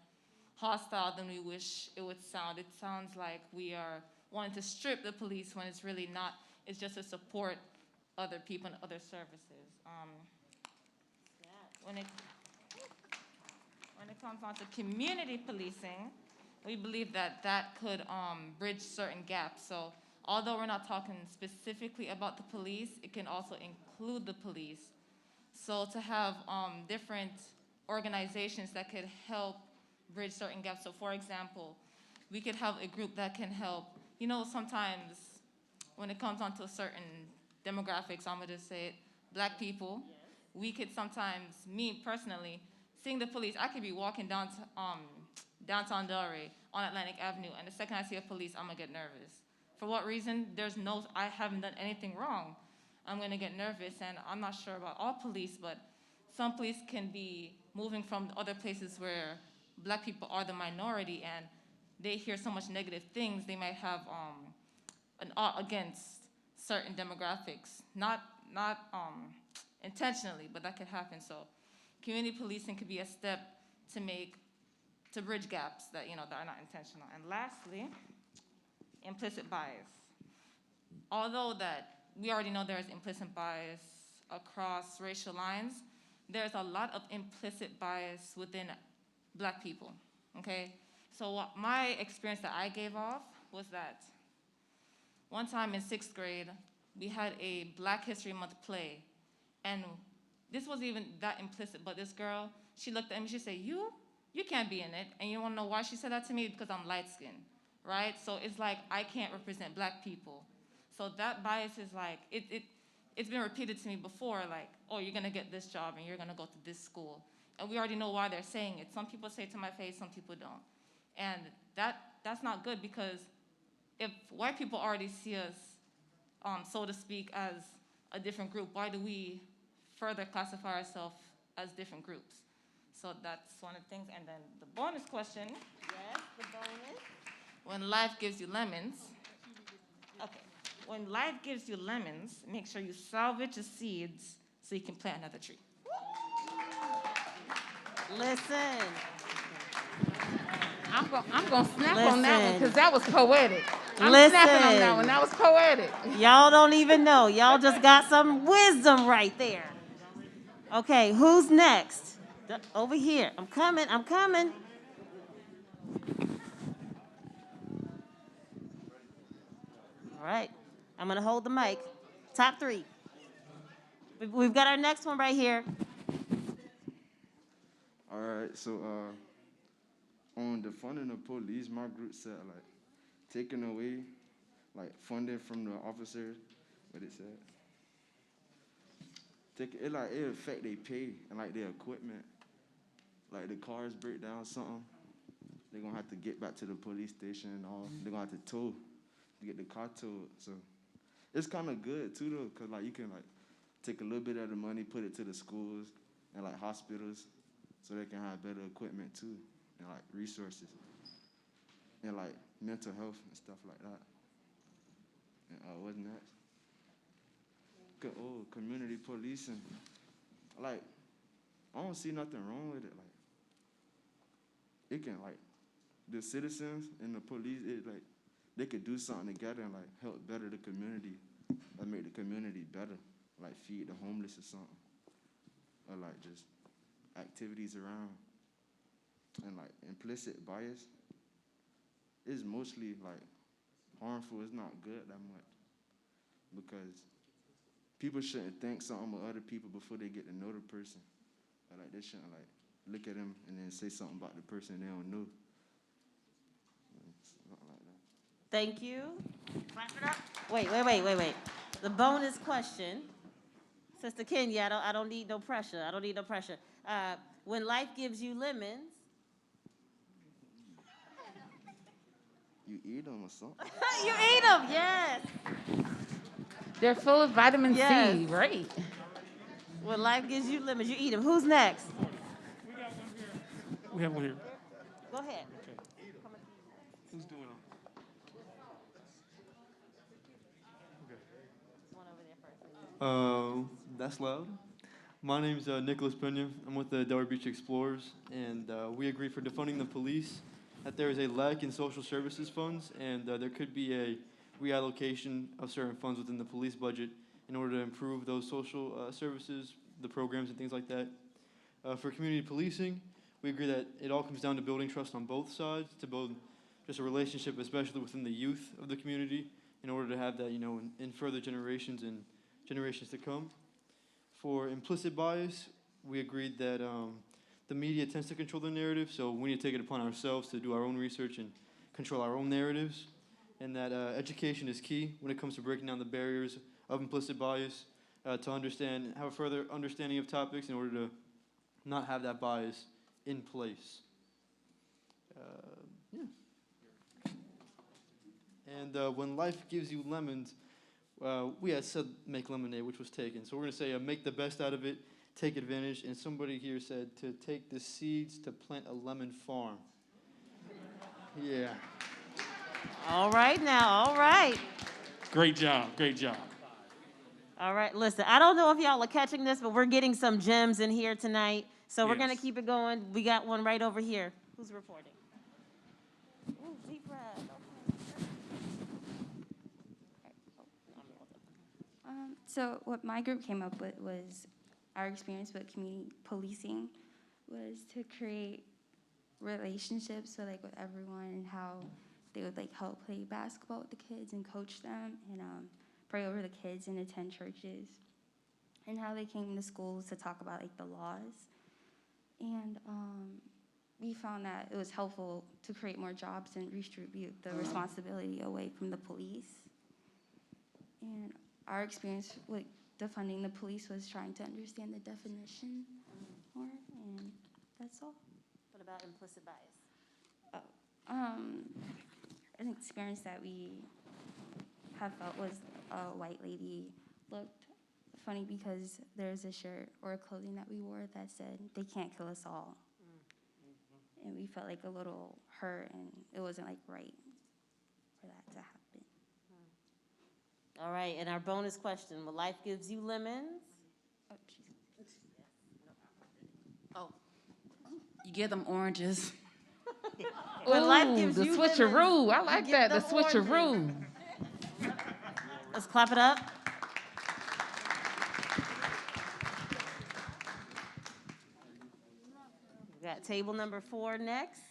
Speaker 10: hostile than we wish it would sound. It sounds like we are wanting to strip the police when it's really not. It's just to support other people and other services. When it comes on to community policing, we believe that that could bridge certain gaps. So although we're not talking specifically about the police, it can also include the police. So to have different organizations that could help bridge certain gaps. So for example, we could have a group that can help, you know, sometimes when it comes on to certain demographics, I'm gonna say it, Black people, we could sometimes, me personally, seeing the police, I could be walking down to, downtown Delray on Atlantic Avenue, and the second I see a police, I'm gonna get nervous. For what reason? I haven't done anything wrong. I'm gonna get nervous, and I'm not sure about all police, but some police can be moving from other places where Black people are the minority, and they hear so much negative things, they might have an ought against certain demographics, not intentionally, but that could happen. So community policing could be a step to bridge gaps that, you know, that are not intentional. And lastly, implicit bias. Although that we already know there is implicit bias across racial lines, there's a lot of implicit bias within Black people, okay? So what my experience that I gave off was that one time in 6th grade, we had a Black History Month play, and this wasn't even that implicit, but this girl, she looked at me, she said, you can't be in it. And you wanna know why she said that to me? Because I'm light-skinned, right? So it's like, I can't represent Black people. So that bias is like, it's been repeated to me before, like, oh, you're gonna get this job and you're gonna go to this school. And we already know why they're saying it. Some people say it to my face, some people don't. And that's not good, because if white people already see us, so to speak, as a different group, why do we further classify ourselves as different groups? So that's one of the things. And then the bonus question.
Speaker 2: Yes, the bonus.
Speaker 10: When life gives you lemons. Okay. When life gives you lemons, make sure you salvage the seeds so you can plant another tree.
Speaker 2: Listen.
Speaker 3: I'm gonna snap on that one because that was poetic. I'm
Speaker 2: Listen.
Speaker 3: snapping on that one. That was poetic.
Speaker 2: Y'all don't even know. Y'all just got some wisdom right there. Okay, who's next? Over here. I'm coming. All right. I'm going to hold the mic. Top 3. We've got our next one right here.
Speaker 11: All right, so on defunding the police, my group said, like, taking away, like, funding from the officers, what it said. It affect their pay and, like, their equipment. Like, the cars break down something, they're going to have to get back to the police station and all. They're going to have to tow to get the car towed. So it's kind of good, too, though, because, like, you can, like, take a little bit of the money, put it to the schools and, like, hospitals, so they can have better equipment too, and like resources, and like mental health and stuff like that. And what's next? Community policing. Like, I don't see nothing wrong with it. Like, it can, like, the citizens and the police, they could do something together and like help better the community, or make the community better, like feed the homeless or something, or like just activities around. And like implicit bias is mostly like harmful. It's not good that much, because people shouldn't think something of other people before they get to know the person. Or like they shouldn't like look at them and then say something about the person they don't know. Something like that.
Speaker 2: Thank you. Wrap it up. Wait. The bonus question. Sister Kenya, I don't need no pressure. I don't need no pressure. When life gives you lemons,
Speaker 11: You eat them or something.
Speaker 2: you eat them. Yes.
Speaker 3: They're full of vitamin
Speaker 2: Yes.
Speaker 3: C, right?
Speaker 2: When life gives you lemons, you eat them. Who's next?
Speaker 4: We have one here.
Speaker 2: Go ahead.
Speaker 4: Who's doing it?
Speaker 2: One over there first.
Speaker 12: That's loud. My name's Nicholas Pena. I'm with the Delray Beach Explorers, and we agree for defunding the police that there is a lack in social services funds, and there could be a reallocation of certain funds within the police budget in order to improve those social services, the programs and things like that. For community policing, we agree that it all comes down to building trust on both sides, to build just a relationship, especially within the youth of the community, in order to have that, in further generations and generations to come. For implicit bias, we agreed that the media tends to control the narrative, so we need to take it upon ourselves to do our own research and control our own narratives, and that education is key when it comes to breaking down the barriers of implicit bias, to have a further understanding of topics in order to not have that bias in place. And when life gives you lemons, we had said make lemonade, which was taken. So we're going to say make the best out of it, take advantage. And somebody here said to take the seeds to plant a lemon farm. Yeah.
Speaker 2: All right now, all right.
Speaker 4: Great job, great job.
Speaker 2: All right, listen, I don't know if y'all are catching this, but we're getting some gems in here tonight. So we're going to
Speaker 4: Yes.
Speaker 2: keep it going. We got one right over here. Who's reporting? Ooh, deep breath.
Speaker 13: So what my group came up with was our experience with community policing was to create relationships, so like with everyone, and how they would like help play basketball with the kids and coach them, and pray over the kids and attend churches, and how they came to schools to talk about like the laws. And we found that it was helpful to create more jobs and redistribute the responsibility away from the police. And our experience with defunding the police was trying to understand the definition more, and that's all.
Speaker 2: What about implicit bias?
Speaker 13: An experience that we have felt was a white lady looked funny because there's a shirt or a clothing that we wore that said, "They can't kill us all." And we felt like a little hurt, and it wasn't like right for that to happen.
Speaker 2: All right, and our bonus question, when life gives you lemons?
Speaker 13: Oh, jeez.
Speaker 2: Oh.
Speaker 3: You give them oranges.
Speaker 2: When life gives
Speaker 3: the
Speaker 2: you
Speaker 3: switcheroo.
Speaker 2: lemons,
Speaker 3: I like
Speaker 2: you
Speaker 3: that,
Speaker 2: give
Speaker 3: the
Speaker 2: them
Speaker 3: switcheroo.
Speaker 2: oranges. Let's clap it up. We got table number 4 next.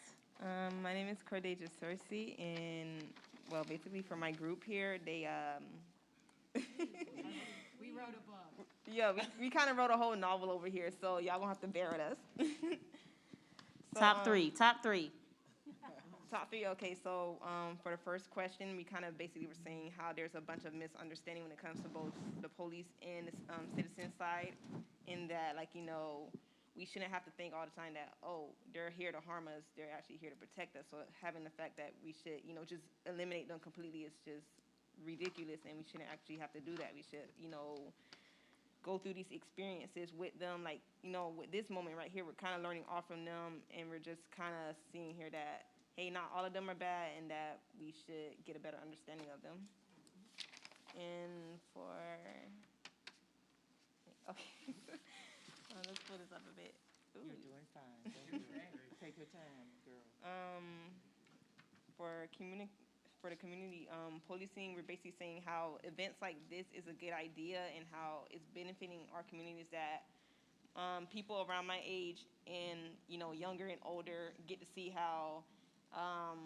Speaker 14: My name is Cordeja Cersei, and well, basically for my group here, they
Speaker 5: We wrote a book.
Speaker 14: yeah, we kind of wrote a whole novel over here, so y'all gonna have to bear with us. So,
Speaker 2: Top three.
Speaker 14: Top three, okay, so for the first question, we kind of basically were saying how there's a bunch of misunderstanding when it comes to both the police and the citizen side, in that, like, we shouldn't have to think all the time that, oh, they're here to harm us, they're actually here to protect us. So having the fact that we should, just eliminate them completely is just ridiculous, and we shouldn't actually have to do that. We should, go through these experiences with them. Like, with this moment right here, we're kind of learning all from them, and we're just kind of seeing here that, hey, not all of them are bad, and that we should get a better understanding of them. And okay. Let's pull this up a bit. Ooh.
Speaker 15: You're doing fine. Take your time, girl.
Speaker 14: For the community policing, we're basically saying how events like this is a good idea, and how it's benefiting our communities, that people around my age and younger and older get to see how,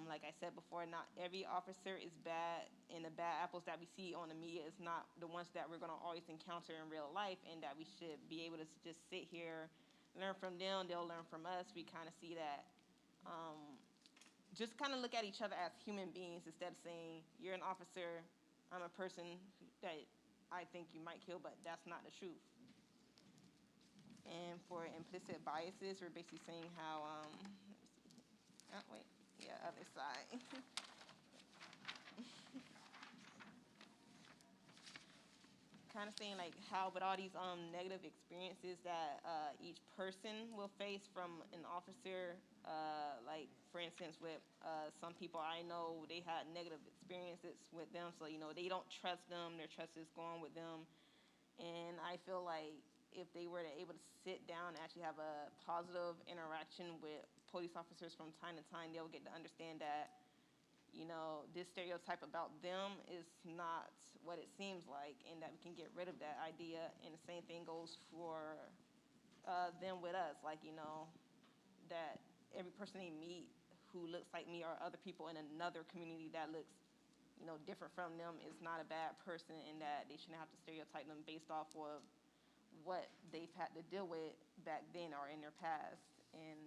Speaker 14: like I said before, not every officer is bad, and the bad apples that we see on the media is not the ones that we're gonna always encounter in real life, and that we should be able to just sit here, learn from them, they'll learn from us. We kind of see that, just kind of look at each other as human beings, instead of saying, you're an officer, I'm a person that I think you might kill, but that's not the truth. And for implicit biases, we're basically saying how, other side. Kind of saying like how with all these negative experiences that each person will face from an officer, like for instance with some people I know, they had negative experiences with them, so they don't trust them, their trust is gone with them. And I feel like if they were able to sit down and actually have a positive interaction with police officers from time to time, they'll get to understand that this stereotype about them is not what it seems like, and that we can get rid of that idea. And the same thing goes for them with us, like, that every person they meet who looks like me or other people in another community that looks, different from them is not a bad person, and that they shouldn't have to stereotype them based off of what they've had to deal with back then or in their past, and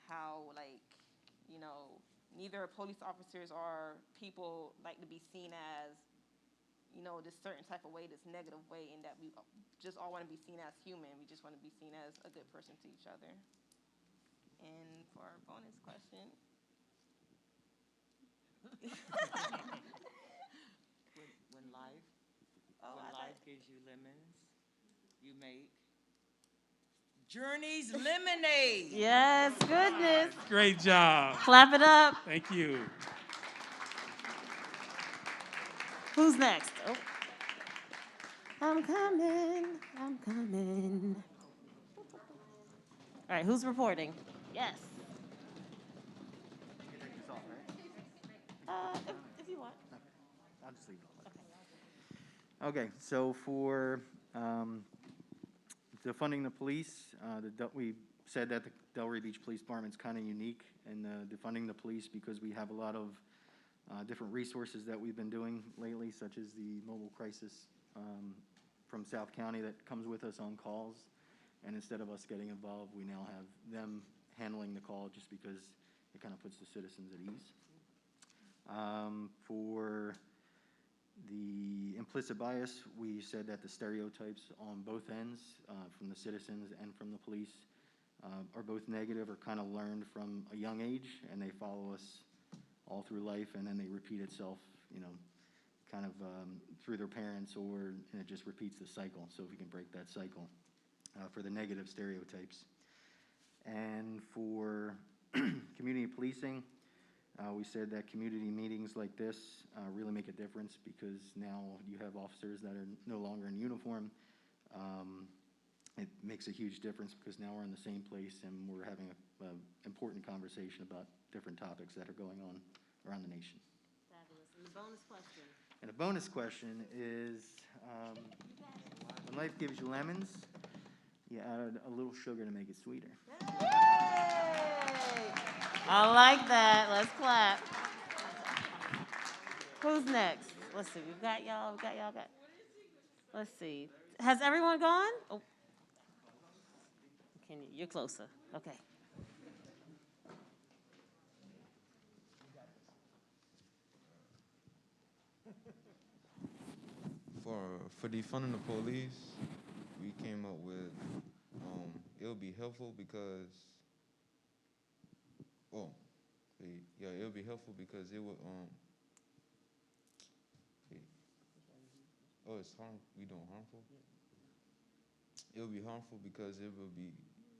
Speaker 14: how, like, neither police officers or people like to be seen as, this certain type of way, this negative way, and that we just all want to be seen as human. We just want to be seen as a good person to each other. And for our bonus question.
Speaker 15: when life gives you lemons, you make Journey's lemonade.
Speaker 2: Yes, goodness.
Speaker 1: Great job.
Speaker 2: Clap it up.
Speaker 1: Thank you.
Speaker 2: Who's next? Oh. I'm coming. All right, who's reporting? Yes.
Speaker 16: You can take this off, right?
Speaker 2: If you want.
Speaker 16: I'll just leave it on. Okay, so for defunding the police, we said that the Delray Beach Police Department is kind of unique in defunding the police because we have a lot of different resources that we've been doing lately, such as the mobile crisis from South County that comes with us on calls. And instead of us getting involved, we now have them handling the call just because it kind of puts the citizens at ease. For the implicit bias, we said that the stereotypes on both ends, from the citizens and from the police, are both negative or kind of learned from a young age, and they follow us all through life, and then they repeat itself, kind of through their parents, and it just repeats the cycle. So if we can break that cycle for the negative stereotypes. And for community policing, we said that community meetings like this really make a difference because now you have officers that are no longer in uniform. It makes a huge difference because now we're in the same place and we're having an important conversation about different topics that are going on around the nation.
Speaker 2: Fabulous. And the bonus question.
Speaker 16: And a bonus question is, when life gives you lemons, you add a little sugar to make it sweeter.
Speaker 2: Yay! I like that. Let's clap. Who's next? Let's see. We've got y'all. Let's see. Has everyone gone? Oh. You're closer. Okay.
Speaker 17: For defunding the police, we came up with it'll be helpful because it'll be helpful because it would it's we doing harmful? It'll be harmful because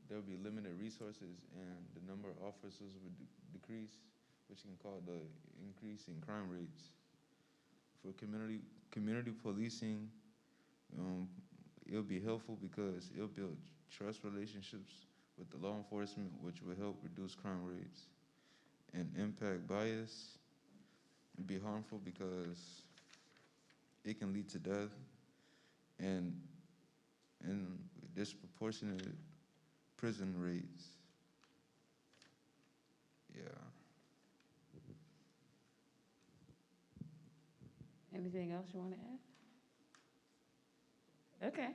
Speaker 17: there'll be limited resources and the number of officers would decrease, which can cause the increase in crime rates. For community policing, it'll be helpful because it'll build trust relationships with the law enforcement, which will help reduce crime rates. And impact bias, it'll be harmful because it can lead to death and disproportionate prison rates. Yeah.
Speaker 3: Anything else you want to add? Okay.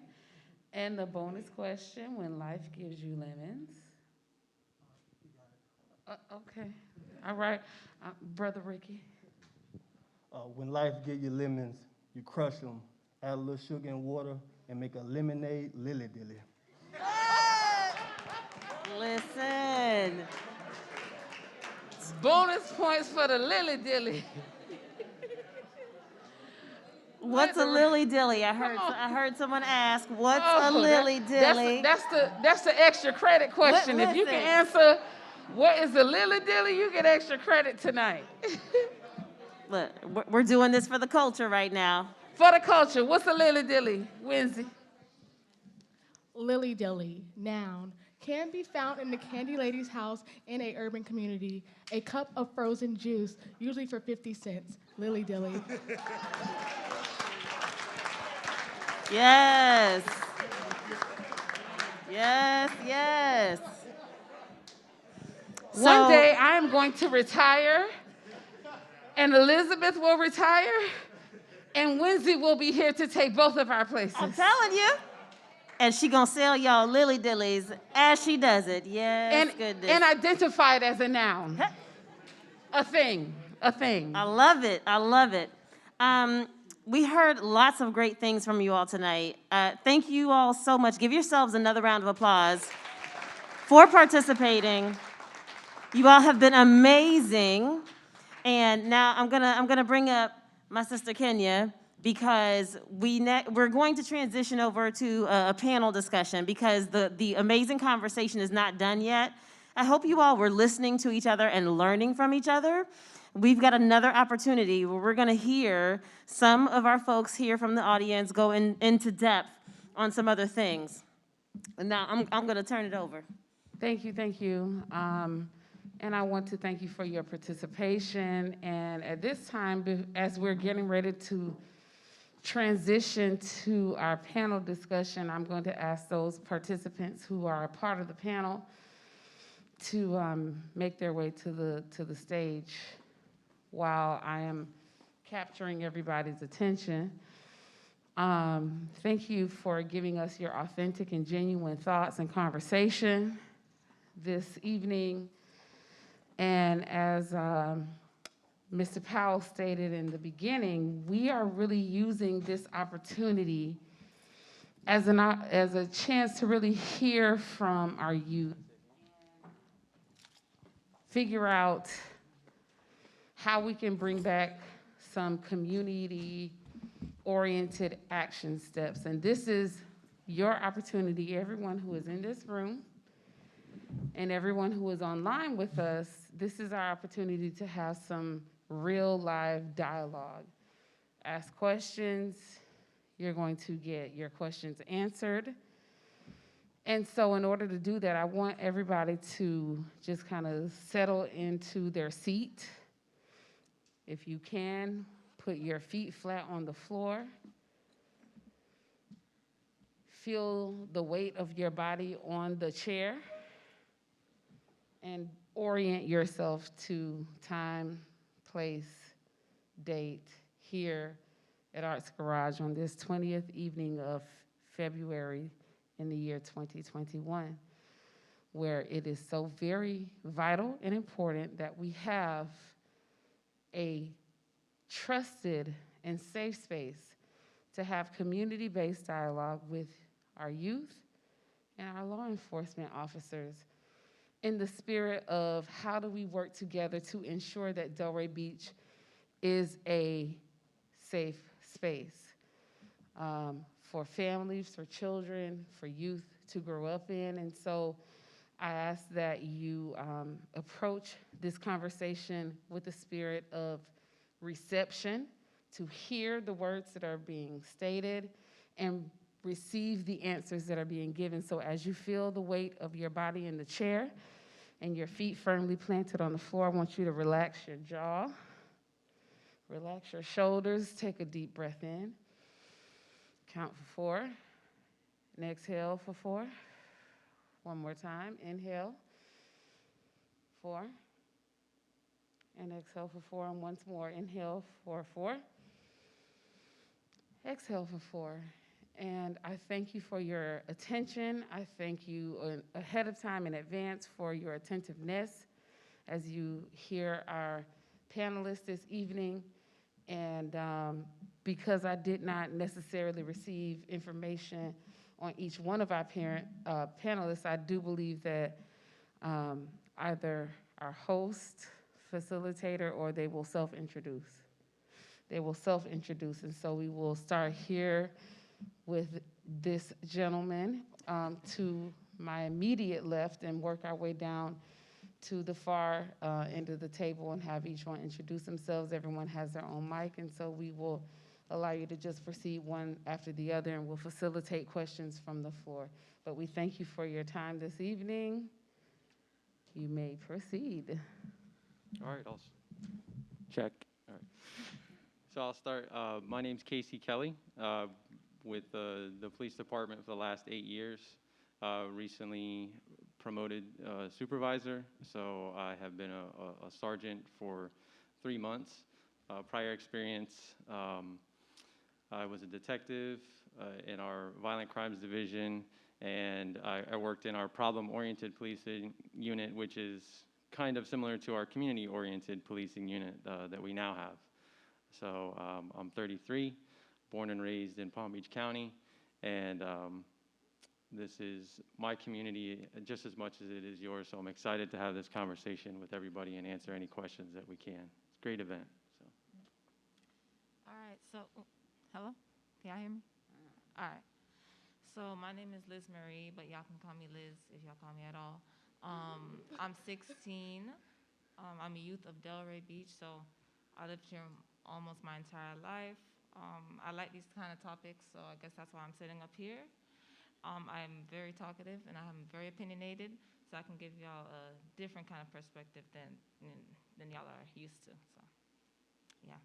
Speaker 3: And the bonus question, when life gives you lemons. Okay. All right. Brother Ricky.
Speaker 18: When life gives you lemons, you crush them, add a little sugar and water, and make a lemonade lily-dilly.
Speaker 2: Listen.
Speaker 3: Bonus points for the Lily Dilly.
Speaker 2: What's a lily dilly? I heard someone ask, what's a
Speaker 3: Oh,
Speaker 2: lily dilly?
Speaker 3: That's the extra credit question. If you can answer what is a lily dilly, you get extra credit tonight.
Speaker 2: Look, we're doing this for the culture right now.
Speaker 3: For the culture, what's a lily dilly, Wednesday?
Speaker 19: Lily dilly, noun, can be found in the candy lady's house in a urban community. A cup of frozen juice, usually for 50 cents. Lily dilly.
Speaker 2: Yes. Yes, yes.
Speaker 3: One day I am going to retire, and Elizabeth will retire, and Wednesday will be here to take both of our places.
Speaker 2: I'm telling you. And she gonna sell y'all lily dillies as she does it. Yes, goodness.
Speaker 3: And identify it as a noun. A thing.
Speaker 2: I love it. I love it. We heard lots of great things from you all tonight. Thank you all so much. Give yourselves another round of applause for participating. You all have been amazing. And now I'm gonna bring up my sister Kenya, because we're going to transition over to a panel discussion, because the amazing conversation is not done yet. I hope you all were listening to each other and learning from each other. We've got another opportunity where we're going to hear some of our folks here from the audience go into depth on some other things. And now I'm going to turn it over.
Speaker 3: Thank you. And I want to thank you for your participation. And at this time, as we're getting ready to transition to our panel discussion, I'm going to ask those participants who are a part of the panel to make their way to the stage while I am capturing everybody's attention. Thank you for giving us your authentic and genuine thoughts and conversation this evening. And as Mr. Powell stated in the beginning, we are really using this opportunity as a chance to really hear from our youth, figure out how we can bring back some community-oriented action steps. And this is your opportunity, everyone who is in this room and everyone who is online with us. This is our opportunity to have some real live dialogue. Ask questions, you're going to get your questions answered. And so in order to do that, I want everybody to just kind of settle into their seat. If you can, put your feet flat on the floor. Feel the weight of your body on the chair, and orient yourself to time, place, date here at Arts Garage on this 20th evening of February in the year 2021, where it is so very vital and important that we have a trusted and safe space to have community-based dialogue with our youth and our law enforcement officers in the spirit of how do we work together to ensure that Delray Beach is a safe space for families, for children, for youth to grow up in. And so I ask that you approach this conversation with the spirit of reception, to hear the words that are being stated and receive the answers that are being given. So as you feel the weight of your body in the chair and your feet firmly planted on the floor, I want you to relax your jaw, relax your shoulders, take a deep breath in, count for 4, and exhale for 4. One more time, inhale, 4, and exhale for 4, and once more, inhale for 4, exhale for 4. And I thank you for your attention. I thank you ahead of time in advance for your attentiveness as you hear our panelists this evening. And because I did not necessarily receive information on each one of our panelists, I do believe that either our host, facilitator, or they will self-introduce. They will self-introduce, and so we will start here with this gentleman to my immediate left and work our way down to the far end of the table and have each one introduce themselves. Everyone has their own mic, and so we will allow you to just proceed one after the other, and we'll facilitate questions from the floor. But we thank you for your time this evening. You may proceed.
Speaker 20: All right, check. All right. So I'll start. My name's Casey Kelly with the police department for the last 8 years. Recently promoted supervisor, so I have been a sergeant for 3 months. Prior experience, I was a detective in our violent crimes division, and I worked in our problem-oriented policing unit, which is kind of similar to our community-oriented policing unit that we now have. So I'm 33, born and raised in Palm Beach County, and this is my community just as much as it is yours, so I'm excited to have this conversation with everybody and answer any questions that we can. It's a great event. So.
Speaker 10: All right, so, hello? Can y'all hear me? All right. So my name is Liz Marie, but y'all can call me Liz if y'all call me at all. I'm 16. I'm a youth of Delray Beach, so I lived here almost my entire life. I like these kind of topics, so I guess that's why I'm sitting up here. I'm very talkative and I'm very opinionated, so I can give y'all a different kind of perspective than y'all are used to. So, yeah.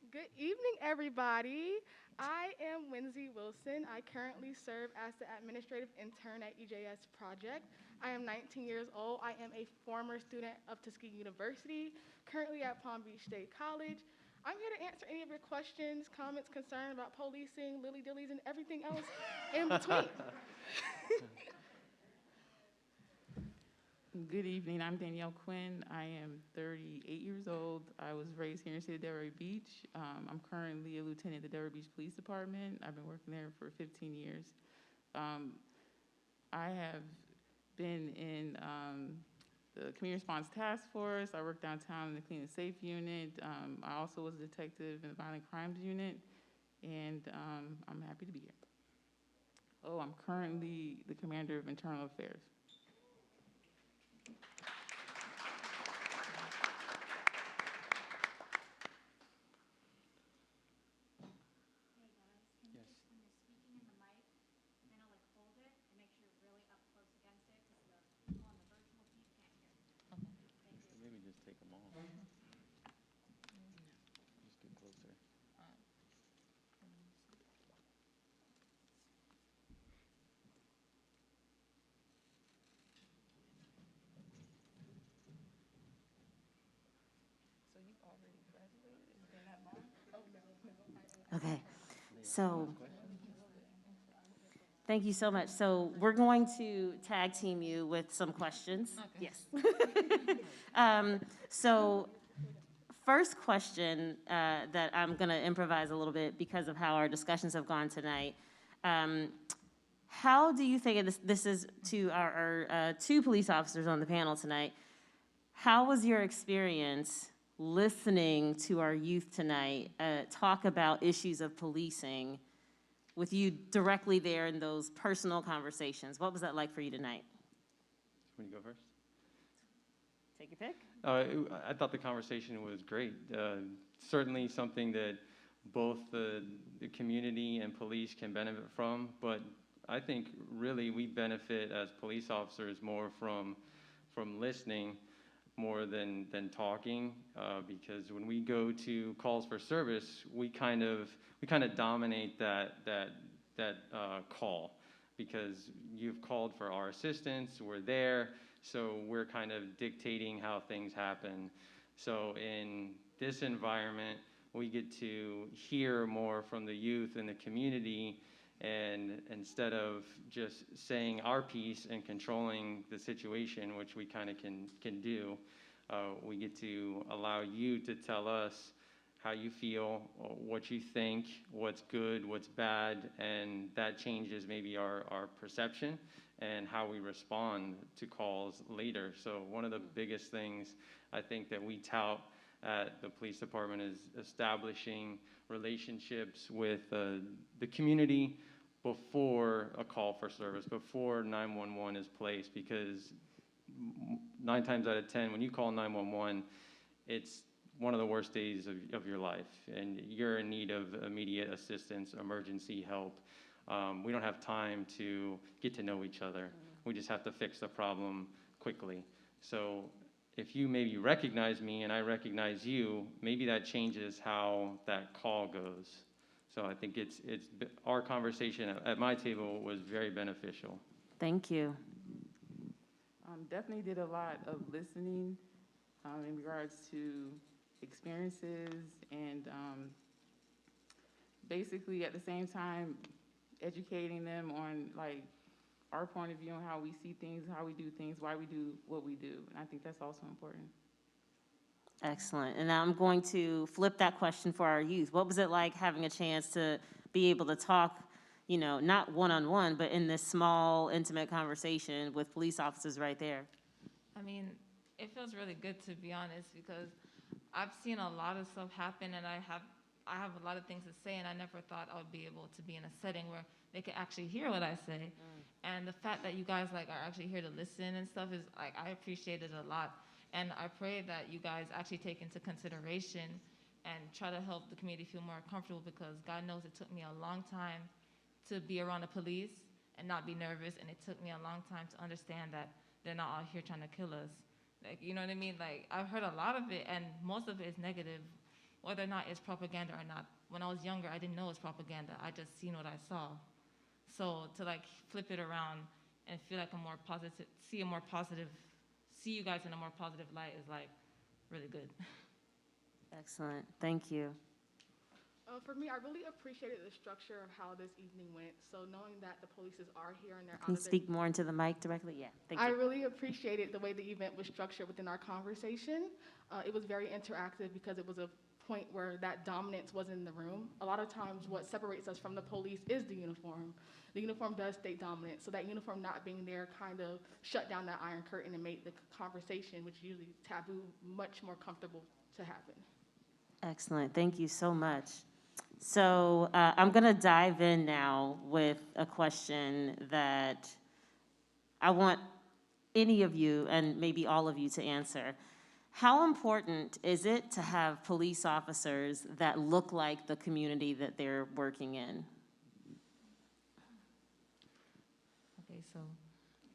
Speaker 19: Good evening, everybody. I am Winsy Wilson. I currently serve as the administrative intern at EJS Project. I am 19 years old. I am a former student of Tuskegee University, currently at Palm Beach State College. I'm here to answer any of your questions, comments, concerns about policing, lily-dillies, and everything else in between.
Speaker 3: Good evening, I'm Danielle Quinn. I am 38 years old. I was raised here in the city of Delray Beach. I'm currently a lieutenant at the Delray Beach Police Department. I've been working there for 15 years. I have been in the Community Response Task Force. I work downtown in the Clean and Safe Unit. I also was a detective in the Violent Crimes Unit, and I'm happy to be here. Oh, I'm currently the Commander of Internal Affairs.
Speaker 20: Maybe just take them off. Just get closer.
Speaker 3: So you already graduated? It's been that long?
Speaker 19: Oh, no.
Speaker 2: Okay, so thank you so much. So we're going to tag team you with some questions.
Speaker 10: Okay.
Speaker 2: Yes. So first question that I'm going to improvise a little bit because of how our discussions have gone tonight. How do you think, and this is to our two police officers on the panel tonight, how was your experience listening to our youth tonight talk about issues of policing with you directly there in those personal conversations? What was that like for you tonight?
Speaker 20: Want to go first?
Speaker 2: Take your pick.
Speaker 20: I thought the conversation was great. Certainly something that both the community and police can benefit from, but I think really we benefit as police officers more from listening more than talking, because when we go to calls for service, we kind of dominate that call, because you've called for our assistance, we're there, so we're kind of dictating how things happen. So in this environment, we get to hear more from the youth in the community, and instead of just saying our piece and controlling the situation, which we kind of can do, we get to allow you to tell us how you feel, what you think, what's good, what's bad, and that changes maybe our perception, and how we respond to calls later. So one of the biggest things I think that we tout at the police department is establishing relationships with the community before a call for service, before 911 is placed, because 9 times out of 10, when you call 911, it's one of the worst days of your life, and you're in need of immediate assistance, emergency help. We don't have time to get to know each other. We just have to fix the problem quickly. So if you maybe recognize me and I recognize you, maybe that changes how that call goes. So I think our conversation at my table was very beneficial.
Speaker 2: Thank you.
Speaker 3: Definitely did a lot of listening in regards to experiences and basically at the same time educating them on like our point of view on how we see things, how we do things, why we do what we do. And I think that's also important.
Speaker 2: Excellent. And now I'm going to flip that question for our youth. What was it like having a chance to be able to talk, you know, not one-on-one, but in this small, intimate conversation with police officers right there?
Speaker 10: I mean, it feels really good, to be honest, because I've seen a lot of stuff happen, and I have a lot of things to say, and I never thought I would be able to be in a setting where they could actually hear what I say. And the fact that you guys like are actually here to listen and stuff is like, I appreciate it a lot. And I pray that you guys actually take into consideration and try to help the community feel more comfortable, because God knows it took me a long time to be around the police and not be nervous, and it took me a long time to understand that they're not out here trying to kill us. Like, you know what I mean? Like, I've heard a lot of it, and most of it is negative, whether or not it's propaganda or not. When I was younger, I didn't know it was propaganda. I just seen what I saw. So to like flip it around and feel like a more positive, see you guys in a more positive light is like really good.
Speaker 2: Excellent. Thank you.
Speaker 19: For me, I really appreciated the structure of how this evening went. So knowing that the polices are here and they're
Speaker 2: Can you
Speaker 19: out of
Speaker 2: speak more into the mic directly? Yeah, thank
Speaker 19: I
Speaker 2: you.
Speaker 19: really appreciated the way the event was structured within our conversation. It was very interactive because it was a point where that dominance was in the room. A lot of times what separates us from the police is the uniform. The uniform does stay dominant, so that uniform not being there kind of shut down that iron curtain and made the conversation, which usually is taboo, much more comfortable to happen.
Speaker 2: Excellent. Thank you so much. So I'm going to dive in now with a question that I want any of you and maybe all of you to answer. How important is it to have police officers that look like the community that they're working in?
Speaker 10: Okay, so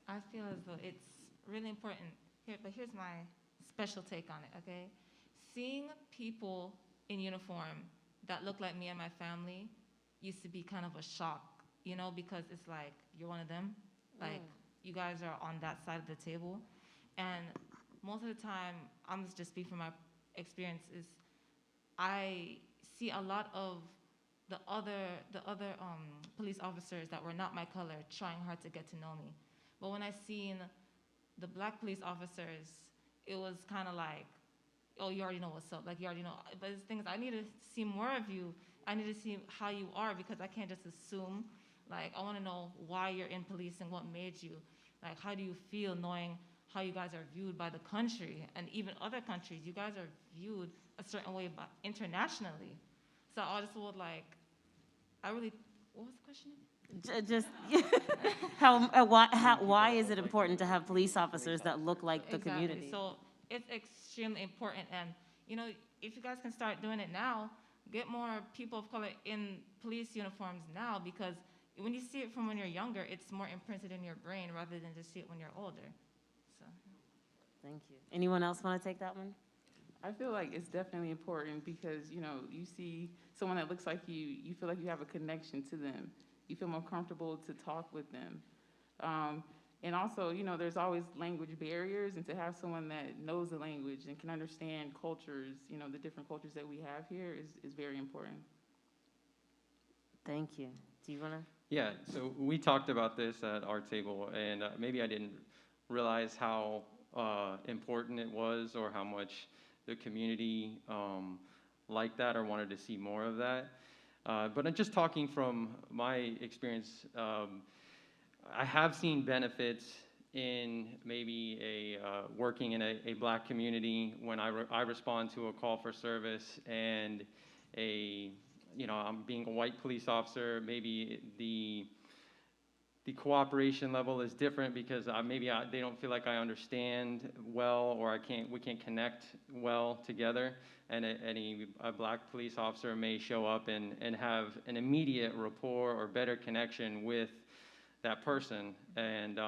Speaker 10: I feel as though it's really important here, but here's my special take on it, okay? Seeing people in uniform that look like me and my family used to be kind of a shock, you know, because it's like, you're one of them. Like, you guys are on that side of the table. And most of the time, I'm just speaking from my experience, is I see a lot of the other police officers that were not my color trying hard to get to know me. But when I seen the black police officers, it was kind of like, oh, you already know what's up. Like, you already know. But the thing is, I need to see more of you. I need to see how you are, because I can't just assume. Like, I want to know why you're in police and what made you. Like, how do you feel knowing how you guys are viewed by the country and even other countries? You guys are viewed a certain way internationally. So I just would like, what was the question?
Speaker 2: Just why is it important to have police officers that look like the community?
Speaker 10: So it's extremely important, and you know, if you guys can start doing it now, get more people of color in police uniforms now, because when you see it from when you're younger, it's more imprinted in your brain rather than just see it when you're older. So.
Speaker 2: Thank you. Anyone else want to take that one?
Speaker 3: I feel like it's definitely important because, you know, you see someone that looks like you feel like you have a connection to them. You feel more comfortable to talk with them. And also, you know, there's always language barriers, and to have someone that knows the language and can understand cultures, you know, the different cultures that we have here is very important.
Speaker 2: Thank you. Do you want to?
Speaker 20: Yeah, so we talked about this at our table, and maybe I didn't realize how important it was or how much the community liked that or wanted to see more of that. But just talking from my experience, I have seen benefits in maybe working in a black community when I respond to a call for service, and I'm being a white police officer, maybe the cooperation level is different because they don't feel like I understand well, or we can't connect well together. And a black police officer may show up and have an immediate rapport or better connection with that person. And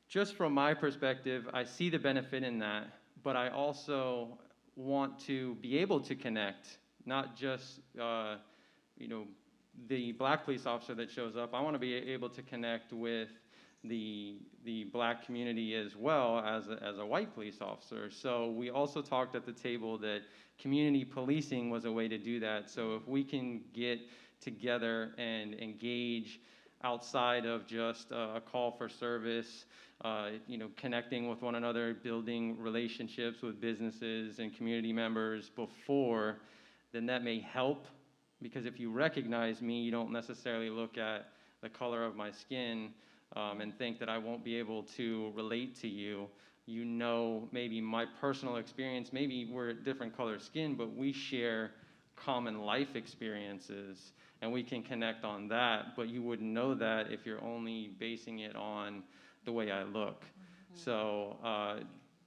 Speaker 20: just from my perspective, I see the benefit in that, but I also want to be able to connect, not just the black police officer that shows up. I want to be able to connect with the black community as well as a white police officer. So we also talked at the table that community policing was a way to do that. So if we can get together and engage outside of just a call for service, connecting with one another, building relationships with businesses and community members before, then that may help. Because if you recognize me, you don't necessarily look at the color of my skin and think that I won't be able to relate to you. You know, maybe my personal experience, maybe we're different color skin, but we share common life experiences, and we can connect on that. But you wouldn't know that if you're only basing it on the way I look. So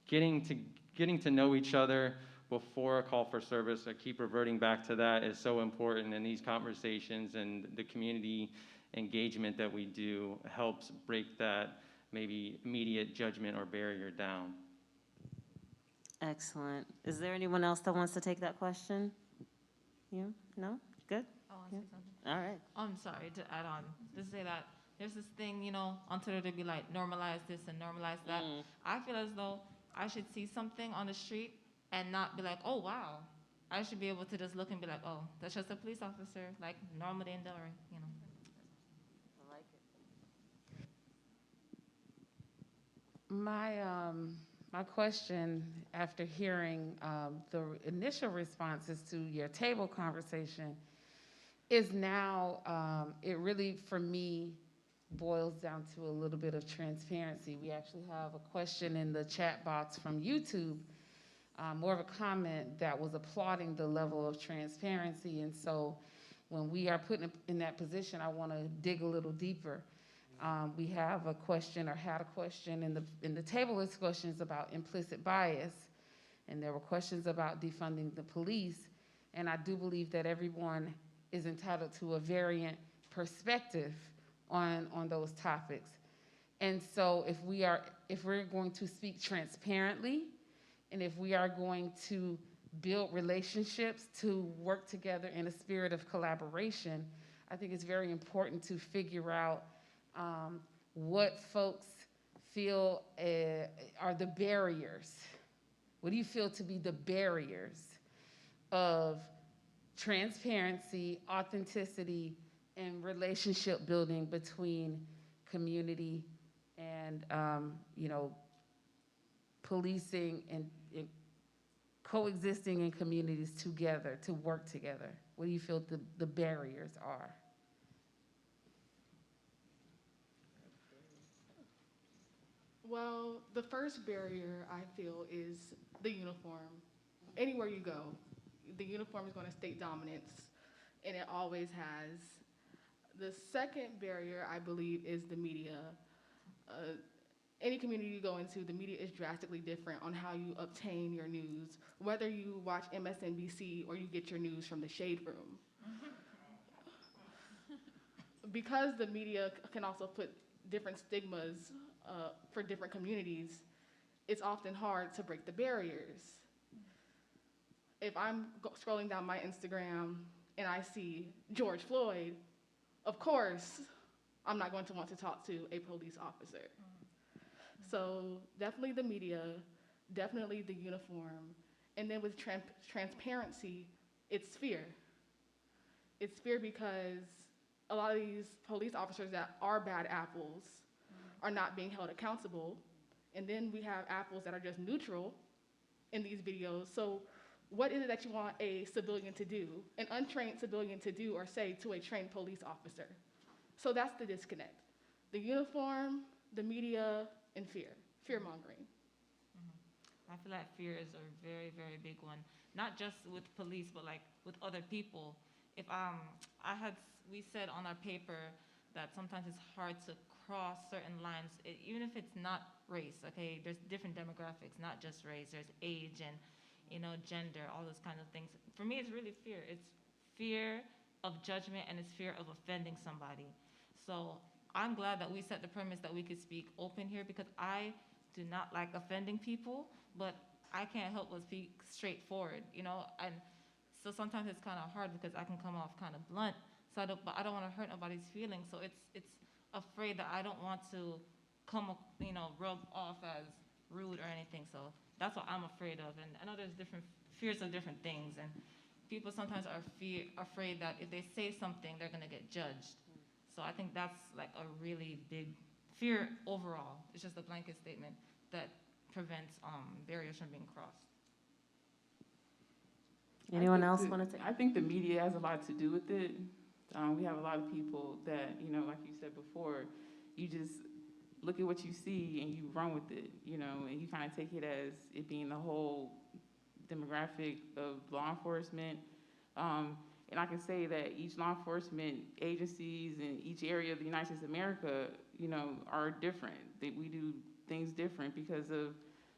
Speaker 20: getting to know each other before a call for service, I keep reverting back to that, is so important in these conversations, and the community engagement that we do helps break that maybe immediate judgment or barrier down.
Speaker 2: Excellent. Is there anyone else that wants to take that question? You? No? Good?
Speaker 10: Oh, I
Speaker 2: Yeah.
Speaker 10: say something.
Speaker 2: All right.
Speaker 10: I'm sorry to add on. To say that there's this thing, on Twitter they be like, normalize this and normalize that. I feel as though I should see something on the street and not be like, oh, wow. I should be able to just look and be like, oh, that's just a police officer, like normal day in Delray,
Speaker 2: I like
Speaker 3: it. My question, after hearing the initial responses to your table conversation, is now, it really, for me, boils down to a little bit of transparency. We actually have a question in the chat box from YouTube, more of a comment that was applauding the level of transparency. And so when we are put in that position, I want to dig a little deeper. We have a question, or had a question in the table list, questions about implicit bias, and there were questions about defunding the police. And I do believe that everyone is entitled to a variant perspective on those topics. And so if we're going to speak transparently, and if we are going to build relationships to work together in a spirit of collaboration, I think it's very important to figure out what folks feel are the barriers. What do you feel to be the barriers of transparency, authenticity, and relationship building between community and policing and coexisting in communities together, to work together? What do you feel the barriers are?
Speaker 19: Well, the first barrier I feel is the uniform. Anywhere you go, the uniform is going to state dominance, and it always has. The second barrier, I believe, is the media. Any community you go into, the media is drastically different on how you obtain your news, whether you watch MSNBC or you get your news from the Shade Room. Because the media can also put different stigmas for different communities, it's often hard to break the barriers. If I'm scrolling down my Instagram and I see George Floyd, of course, I'm not going to want to talk to a police officer. So definitely the media, definitely the uniform, and then with transparency, it's fear. It's fear because a lot of these police officers that are bad apples are not being held accountable, and then we have apples that are just neutral in these videos. So what is it that you want a civilian to do, an untrained civilian to do or say to a trained police officer? So that's the disconnect. the uniform, the media, and fear-mongering.
Speaker 10: I feel like fear is a very, very big one. Not just with police, but like with other people. If we said on our paper that sometimes it's hard to cross certain lines, even if it's not race, okay? There's different demographics, not just race. There's age and, gender, all those kinds of things. For me, it's really fear. It's fear of judgment and it's fear of offending somebody. So I'm glad that we set the premise that we could speak open here because I do not like offending people, but I can't help but speak straightforward, and so sometimes it's kind of hard because I can come off kind of blunt, but I don't want to hurt nobody's feelings, so it's afraid that I don't want to come, rub off as rude or anything, so that's what I'm afraid of, and I know there's different fears of different things, and people sometimes are afraid that if they say something, they're going to get judged, so I think that's like a really big fear overall. It's just a blanket statement that prevents barriers from being crossed.
Speaker 2: Anyone else want to say?
Speaker 21: I think the media has a lot to do with it. We have a lot of people that, like you said before, you just look at what you see and you run with it, and you kind of take it as it being the whole demographic of law enforcement. And I can say that each law enforcement agencies in each area of the United States of America, are different. We do things different because of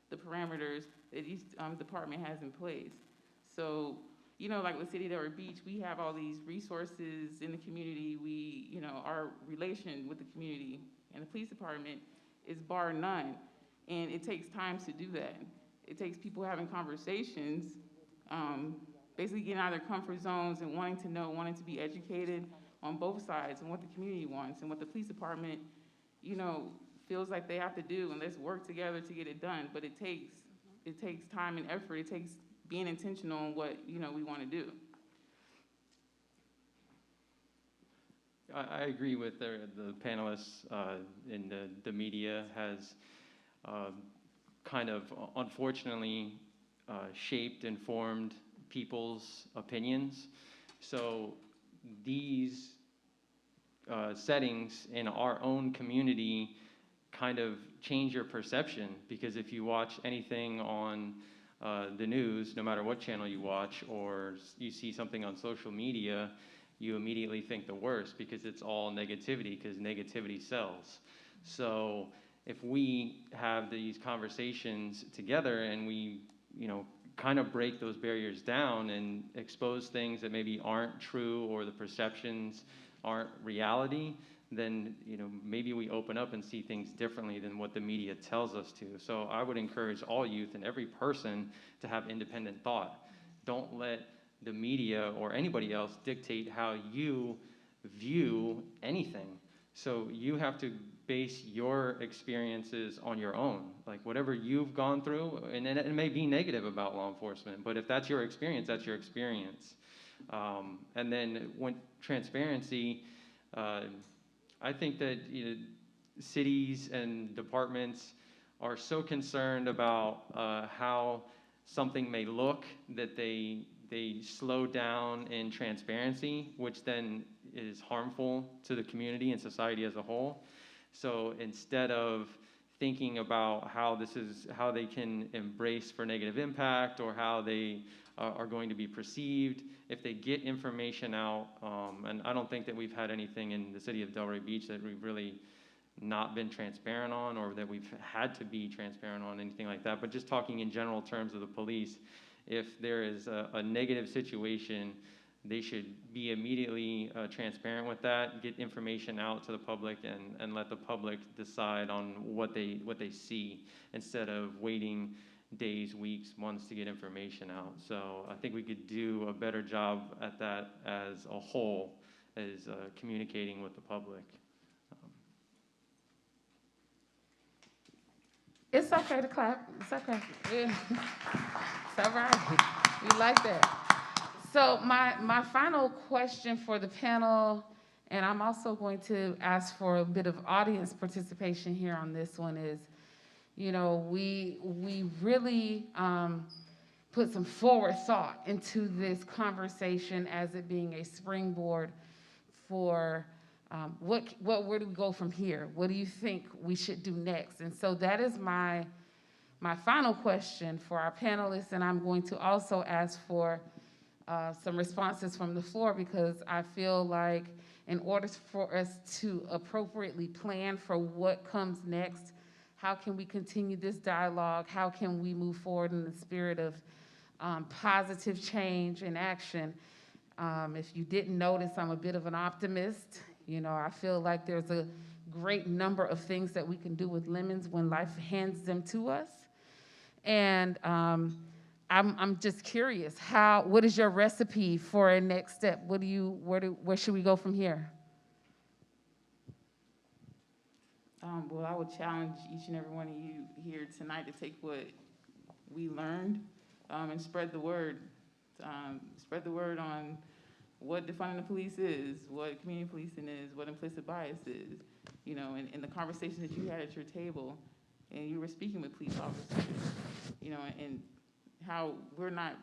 Speaker 21: the parameters that each department has in place. So, like with City of Delray Beach, we have all these resources in the community. We, our relation with the community and the police department is bar none. And it takes time to do that. It takes people having conversations, basically getting out of their comfort zones and wanting to know, wanting to be educated on both sides and what the community wants and what the police department, feels like they have to do, and let's work together to get it done. But it takes time and effort. It takes being intentional on what we want to do.
Speaker 20: I agree with the panelists. In the media has kind of unfortunately shaped and formed people's opinions. So these settings in our own community kind of change your perception, because if you watch anything on the news, no matter what channel you watch, or you see something on social media, you immediately think the worst because it's all negativity, because negativity sells. So if we have these conversations together and we, kind of break those barriers down and expose things that maybe aren't true or the perceptions aren't reality, then maybe we open up and see things differently than what the media tells us to. So I would encourage all youth and every person to have independent thought. Don't let the media or anybody else dictate how you view anything. So you have to base your experiences on your own, like whatever you've gone through, and it may be negative about law enforcement, but if that's your experience, that's your experience. And then when transparency, I think that cities and departments are so concerned about how something may look that they slow down in transparency, which then is harmful to the community and society as a whole. So instead of thinking about how they can embrace for negative impact or how they are going to be perceived, if they get information out, and I don't think that we've had anything in the city of Delray Beach that we've really not been transparent on, or that we've had to be transparent on, anything like that, but just talking in general terms of the police, if there is a negative situation, they should be immediately transparent with that, get information out to the public, and let the public decide on what they see, instead of waiting days, weeks, months to get information out. So I think we could do a better job at that as a whole, as communicating with the public.
Speaker 3: It's okay to clap. It's okay. It's all right. We like that. So my final question for the panel, and I'm also going to ask for a bit of audience participation here on this one, is, we really put some forward thought into this conversation as it being a springboard for where do we go from here? What do you think we should do next? And so that is my final question for our panelists, and I'm going to also ask for some responses from the floor, because I feel like in order for us to appropriately plan for what comes next, how can we continue this dialogue? How can we move forward in the spirit of positive change and action? If you didn't notice, I'm a bit of an optimist. You know, I feel like there's a great number of things that we can do with lemons when life hands them to us. And I'm just curious, what is your recipe for a next step? Where should we go from here?
Speaker 21: Well, I would challenge each and every one of you here tonight to take what we learned and spread the word. Spread the word on what defunding the police is, what community policing is, what implicit bias is. You know, and the conversations that you had at your table, and you were speaking with police officers, you know, and how we're not,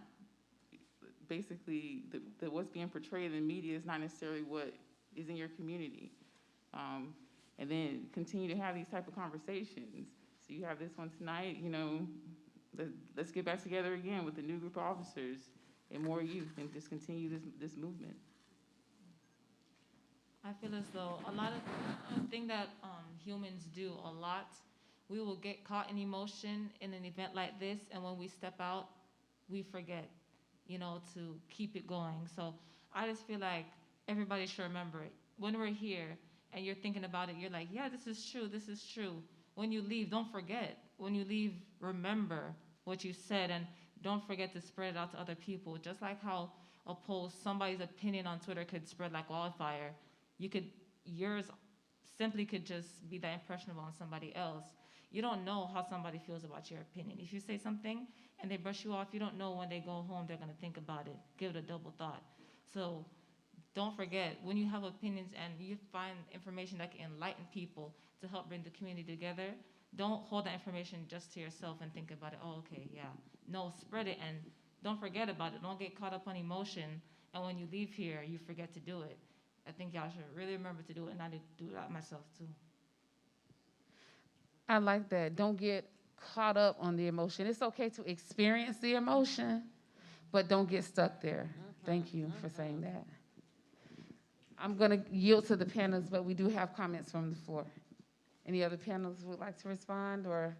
Speaker 21: basically, what's being portrayed in the media is not necessarily what is in your community. And then continue to have these type of conversations. So you have this one tonight, you know, let's get back together again with a new group of officers and more youth, and just continue this movement.
Speaker 10: I feel as though a thing that humans do a lot, we will get caught in emotion in an event like this, and when we step out, we forget, you know, to keep it going. So I just feel like everybody should remember it. When we're here and you're thinking about it, you're like, yeah, this is true, this is true. When you leave, don't forget. When you leave, remember what you said, and don't forget to spread it out to other people. Just like how a post, somebody's opinion on Twitter could spread like wildfire, yours simply could just be that impressionable on somebody else. You don't know how somebody feels about your opinion. If you say something and they brush you off, you don't know when they go home they're gonna think about it. Give it a double thought. So don't forget, when you have opinions and you find information that can enlighten people to help bring the community together, don't hold that information just to yourself and think about it, oh, okay, yeah. No, spread it and don't forget about it. Don't get caught up on emotion, and when you leave here, you forget to do it. I think y'all should really remember to do it, and I did do that myself too.
Speaker 3: I like that. Don't get caught up on the emotion. It's okay to experience the emotion, but don't get stuck there. Thank you for saying that. I'm going to yield to the panelists, but we do have comments from the floor. Any other panelists would like to respond, or?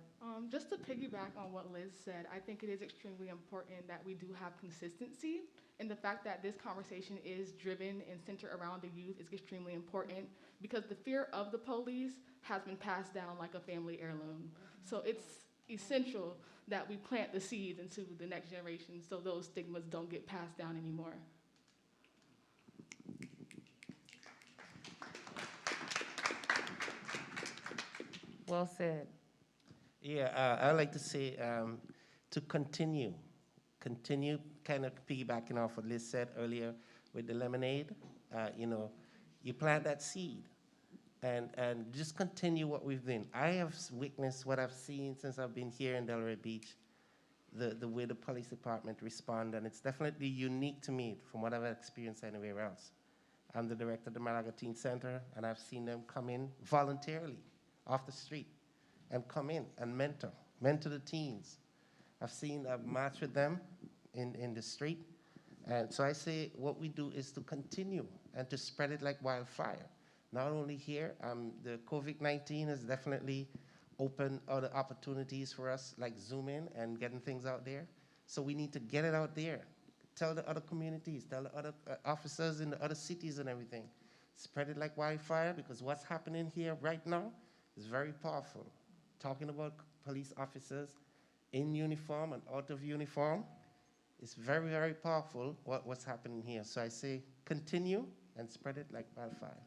Speaker 19: Just to piggyback on what Liz said, I think it is extremely important that we do have consistency, and the fact that this conversation is driven and centered around the youth is extremely important, because the fear of the police has been passed down like a family heirloom. So it's essential that we plant the seeds into the next generation so those stigmas don't get passed down anymore.
Speaker 3: Well said.
Speaker 6: Yeah, I like to say to continue kind of piggybacking off what Liz said earlier with the lemonade. You know, you plant that seed and just continue what we've been. I have witnessed what I've seen since I've been here in Delray Beach, the way the police department respond, and it's definitely unique to me from what I've experienced anywhere else. I'm the director of the Malaga Teen Center, and I've seen them come in voluntarily off the street and come in and mentor the teens. I've marched with them in the street. And so I say what we do is to continue and to spread it like wildfire. Not only here, the COVID-19 has definitely opened other opportunities for us, like Zoom in and getting things out there. So we need to get it out there. Tell the other communities, tell the other officers in the other cities and everything. Spread it like wildfire, because what's happening here right now is very powerful. Talking about police officers in uniform and out of uniform, it's very, very powerful what's happening here. So I say continue and spread it like wildfire.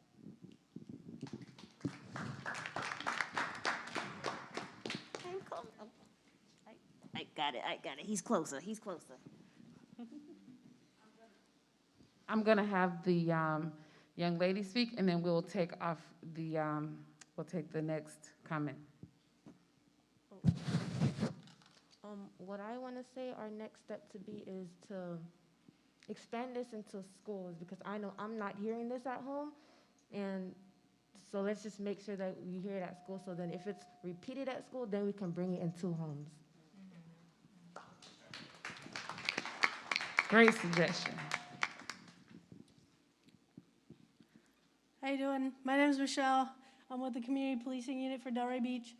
Speaker 2: I got it. He's closer.
Speaker 3: I'm going to have the young lady speak, and then we'll take the next comment.
Speaker 22: What I want to say our next step to be is to expand this into schools, because I know I'm not hearing this at home, and So let's just make sure that we hear it at school. So then if it's repeated at school, then we can bring it into homes.
Speaker 3: Great suggestion.
Speaker 7: How you doing? My name is Michelle. I'm with the Community Policing Unit for Delray Beach.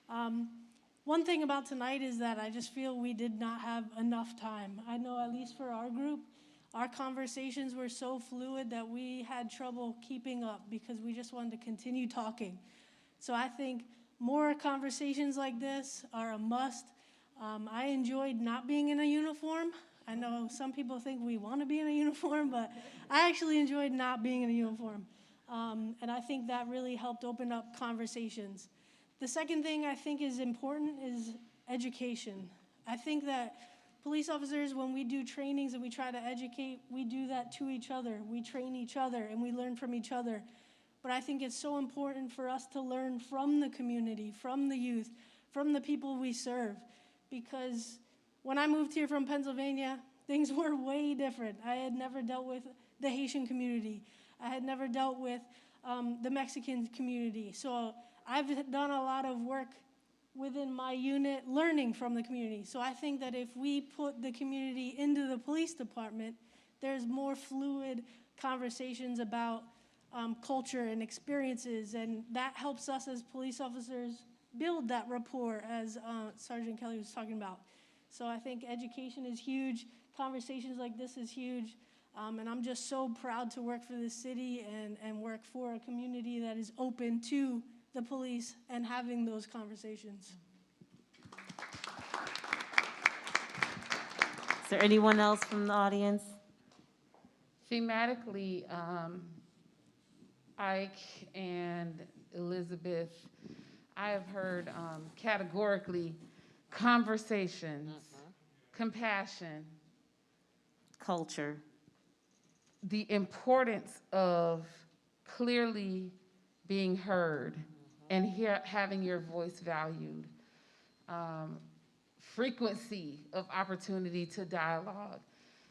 Speaker 7: One thing about tonight is that I just feel we did not have enough time. I know at least for our group, our conversations were so fluid that we had trouble keeping up because we just wanted to continue talking. So I think more conversations like this are a must. I enjoyed not being in a uniform. I know some people think we want to be in a uniform, but I actually enjoyed not being in a uniform. And I think that really helped open up conversations. The second thing I think is important is education. I think that police officers, when we do trainings and we try to educate, we do that to each other. We train each other and we learn from each other. But I think it's so important for us to learn from the community, from the youth, from the people we serve. Because when I moved here from Pennsylvania, things were way different. I had never dealt with the Haitian community. I had never dealt with the Mexican community. So I've done a lot of work within my unit learning from the community. So I think that if we put the community into the police department, there's more fluid conversations about culture and experiences, and that helps us as police officers build that rapport, as Sergeant Kelly was talking about. So I think education is huge. Conversations like this is huge. And I'm just so proud to work for this city and work for a community that is open to the police and having those conversations.
Speaker 2: Is there anyone else from the audience?
Speaker 3: Thematically, Ike and Elizabeth, I have heard categorically conversations, compassion,
Speaker 2: culture,
Speaker 3: the importance of clearly being heard and having your voice valued, frequency of opportunity to dialogue.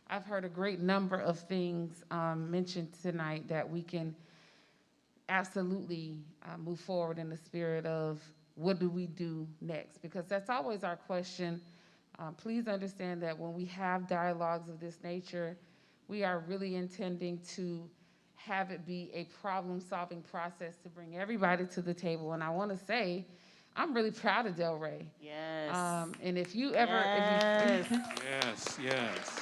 Speaker 3: I've heard a great number of things mentioned tonight that we can absolutely move forward in the spirit of what do we do next? Because that's always our question. Please understand that when we have dialogues of this nature, we are really intending to have it be a problem-solving process to bring everybody to the table. And I want to say, I'm really proud of Delray.
Speaker 2: Yes.
Speaker 3: And if you ever,
Speaker 1: Yes.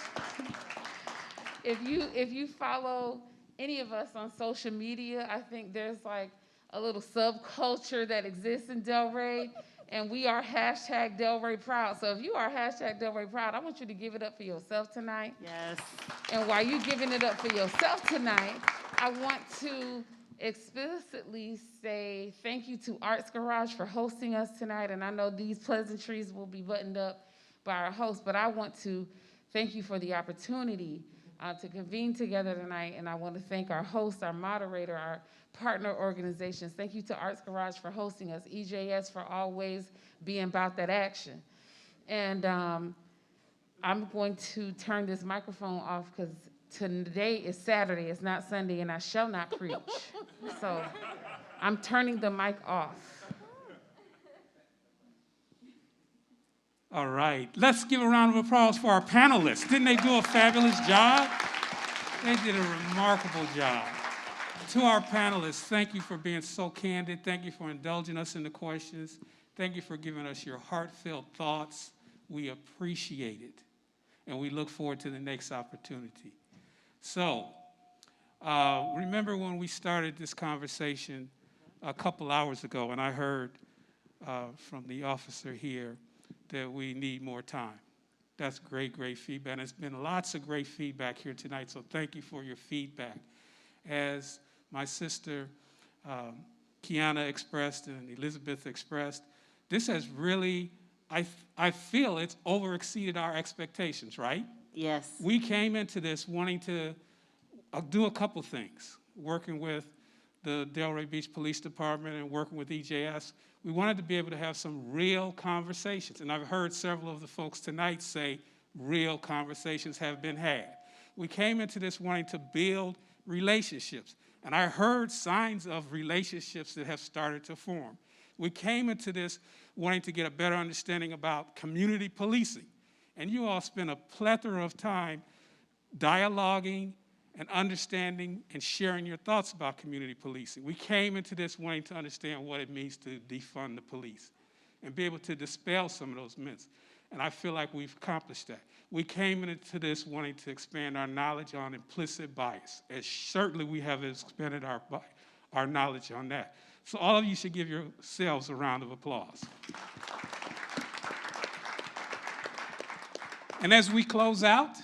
Speaker 3: if you follow any of us on social media, I think there's like a little subculture that exists in Delray, and we are hashtag Delray Proud. So if you are hashtag Delray Proud, I want you to give it up for yourself tonight.
Speaker 2: Yes.
Speaker 3: And while you're giving it up for yourself tonight, I want to explicitly say thank you to Arts Garage for hosting us tonight. And I know these pleasantries will be buttoned up by our host, but I want to thank you for the opportunity to convene together tonight. And I want to thank our host, our moderator, our partner organizations. Thank you to Arts Garage for hosting us, EJS for always being about that action. And I'm going to turn this microphone off because today is Saturday, it's not Sunday, and I shall not preach. So I'm turning the mic off.
Speaker 1: All right, let's give a round of applause for our panelists. Didn't they do a fabulous job? They did a remarkable job. To our panelists, thank you for being so candid. Thank you for indulging us in the questions. Thank you for giving us your heartfelt thoughts. We appreciate it, and we look forward to the next opportunity. So, remember when we started this conversation a couple hours ago, and I heard from the officer here that we need more time. That's great feedback. And it's been lots of great feedback here tonight, so thank you for your feedback. As my sister Kiana expressed and Elizabeth expressed, this has really, I feel it's overexceeded our expectations, right?
Speaker 2: Yes.
Speaker 1: We came into this wanting to do a couple things, working with the Delray Beach Police Department and working with EJS. We wanted to be able to have some real conversations. And I've heard several of the folks tonight say real conversations have been had. We came into this wanting to build relationships. And I heard signs of relationships that have started to form. We came into this wanting to get a better understanding about community policing. And you all spent a plethora of time dialoguing and understanding and sharing your thoughts about community policing. We came into this wanting to understand what it means to defund the police and be able to dispel some of those myths. And I feel like we've accomplished that. We came into this wanting to expand our knowledge on implicit bias, and certainly we have expanded our knowledge on that. So all of you should give yourselves a round of applause. And as we close out,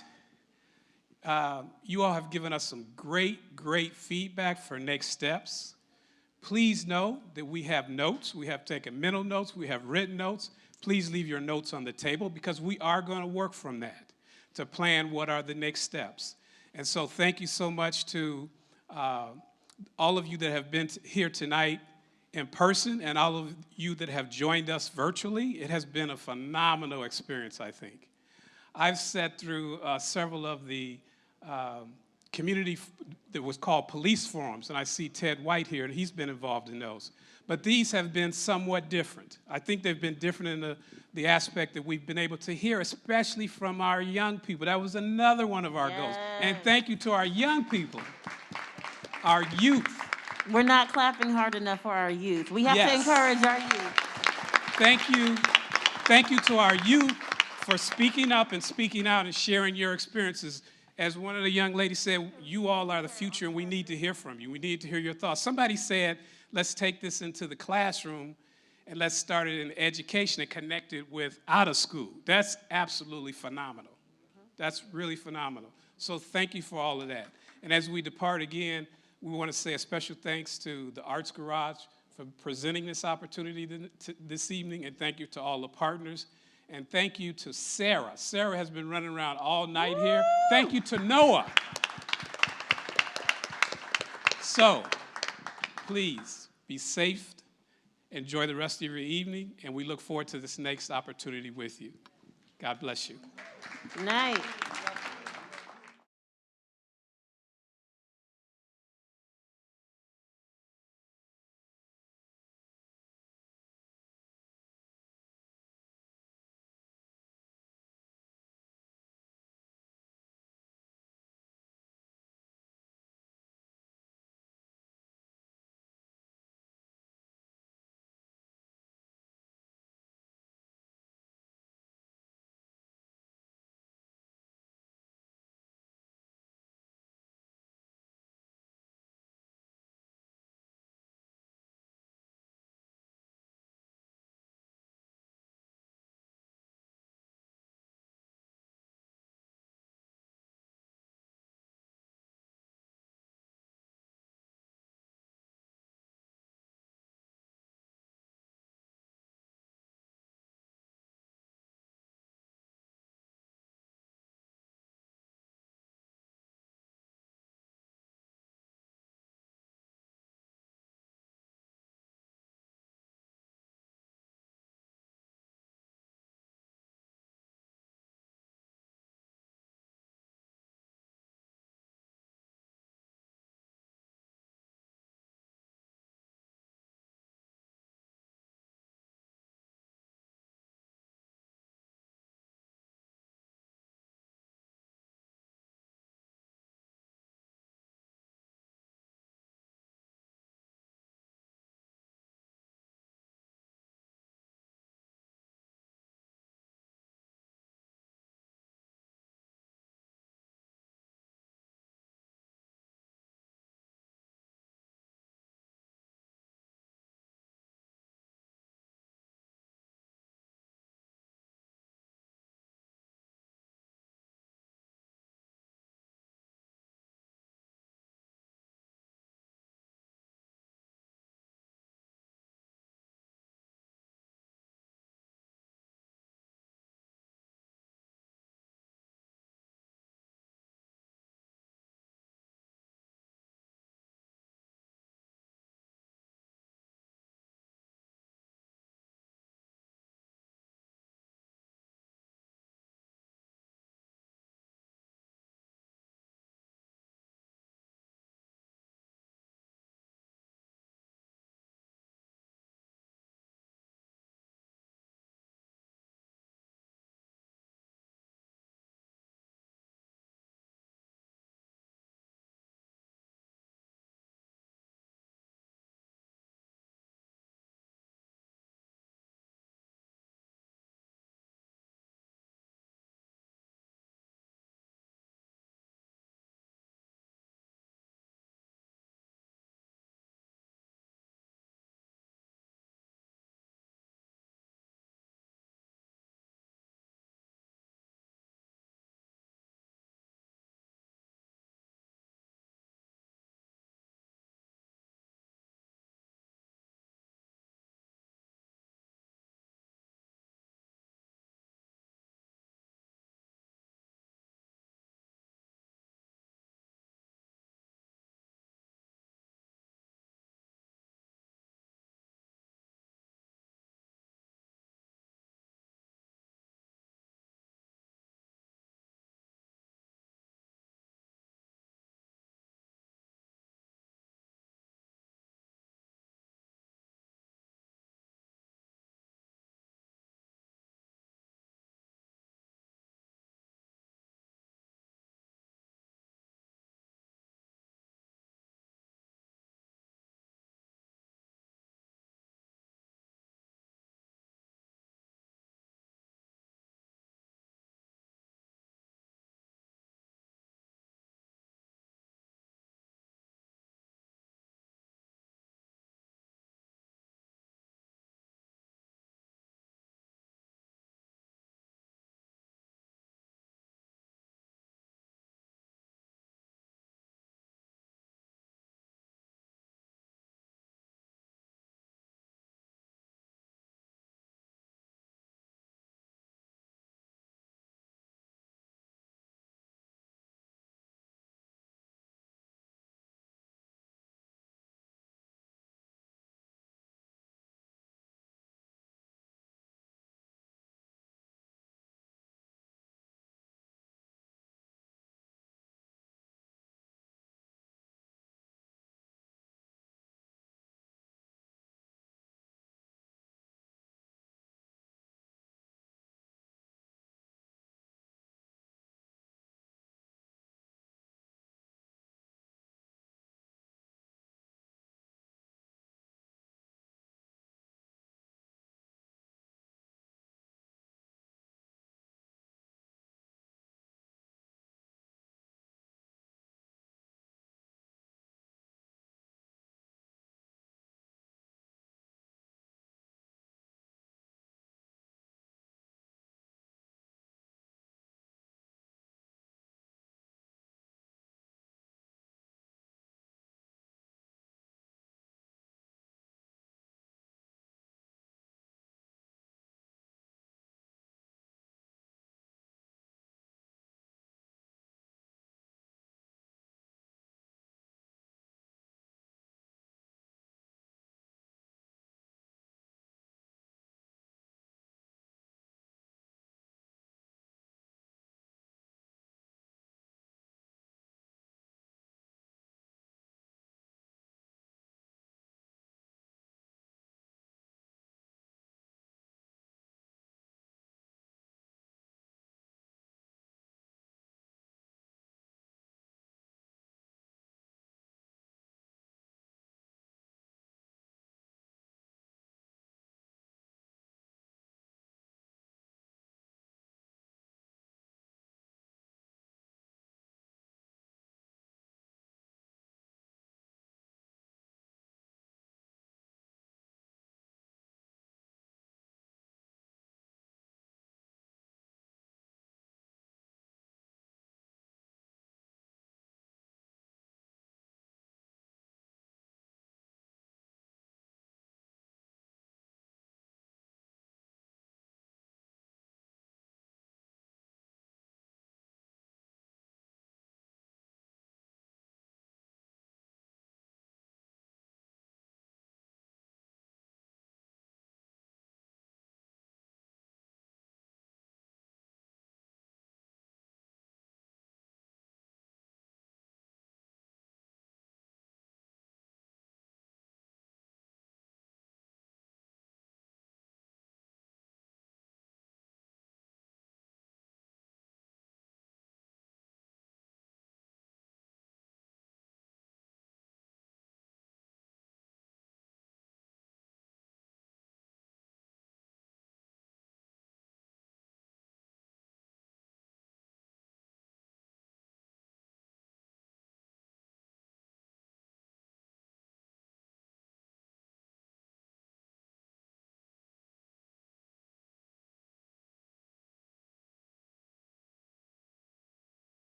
Speaker 1: you all have given us some great feedback for next steps. Please know that we have notes. We have taken mental notes. We have written notes. Please leave your notes on the table because we are going to work from that to plan what are the next steps. And so thank you so much to all of you that have been here tonight in person and all of you that have joined us virtually. It has been a phenomenal experience, I think. I've sat through several of the community that was called police forums, and I see Ted White here, and he's been involved in those. But these have been somewhat different. I think they've been different in the aspect that we've been able to hear, especially from our young people. That was another one of our goals. And thank you to our young people, our youth.
Speaker 2: We're not clapping hard enough for our youth. We have to encourage our youth.
Speaker 1: Thank you. Thank you to our youth for speaking up and speaking out and sharing your experiences. As one of the young ladies said, you all are the future and we need to hear from you. We need to hear your thoughts. Somebody said, let's take this into the classroom and let's start it in education and connect it with out of school. That's absolutely phenomenal. That's really phenomenal. So thank you for all of that. And as we depart again, we want to say a special thanks to the Arts Garage for presenting this opportunity this evening, and thank you to all the partners. And thank you to Sarah. Sarah has been running around all night here. Thank you to Noah. So, please be safe. Enjoy the rest of your evening, and we look forward to this next opportunity with you. God bless you.
Speaker 2: Good night.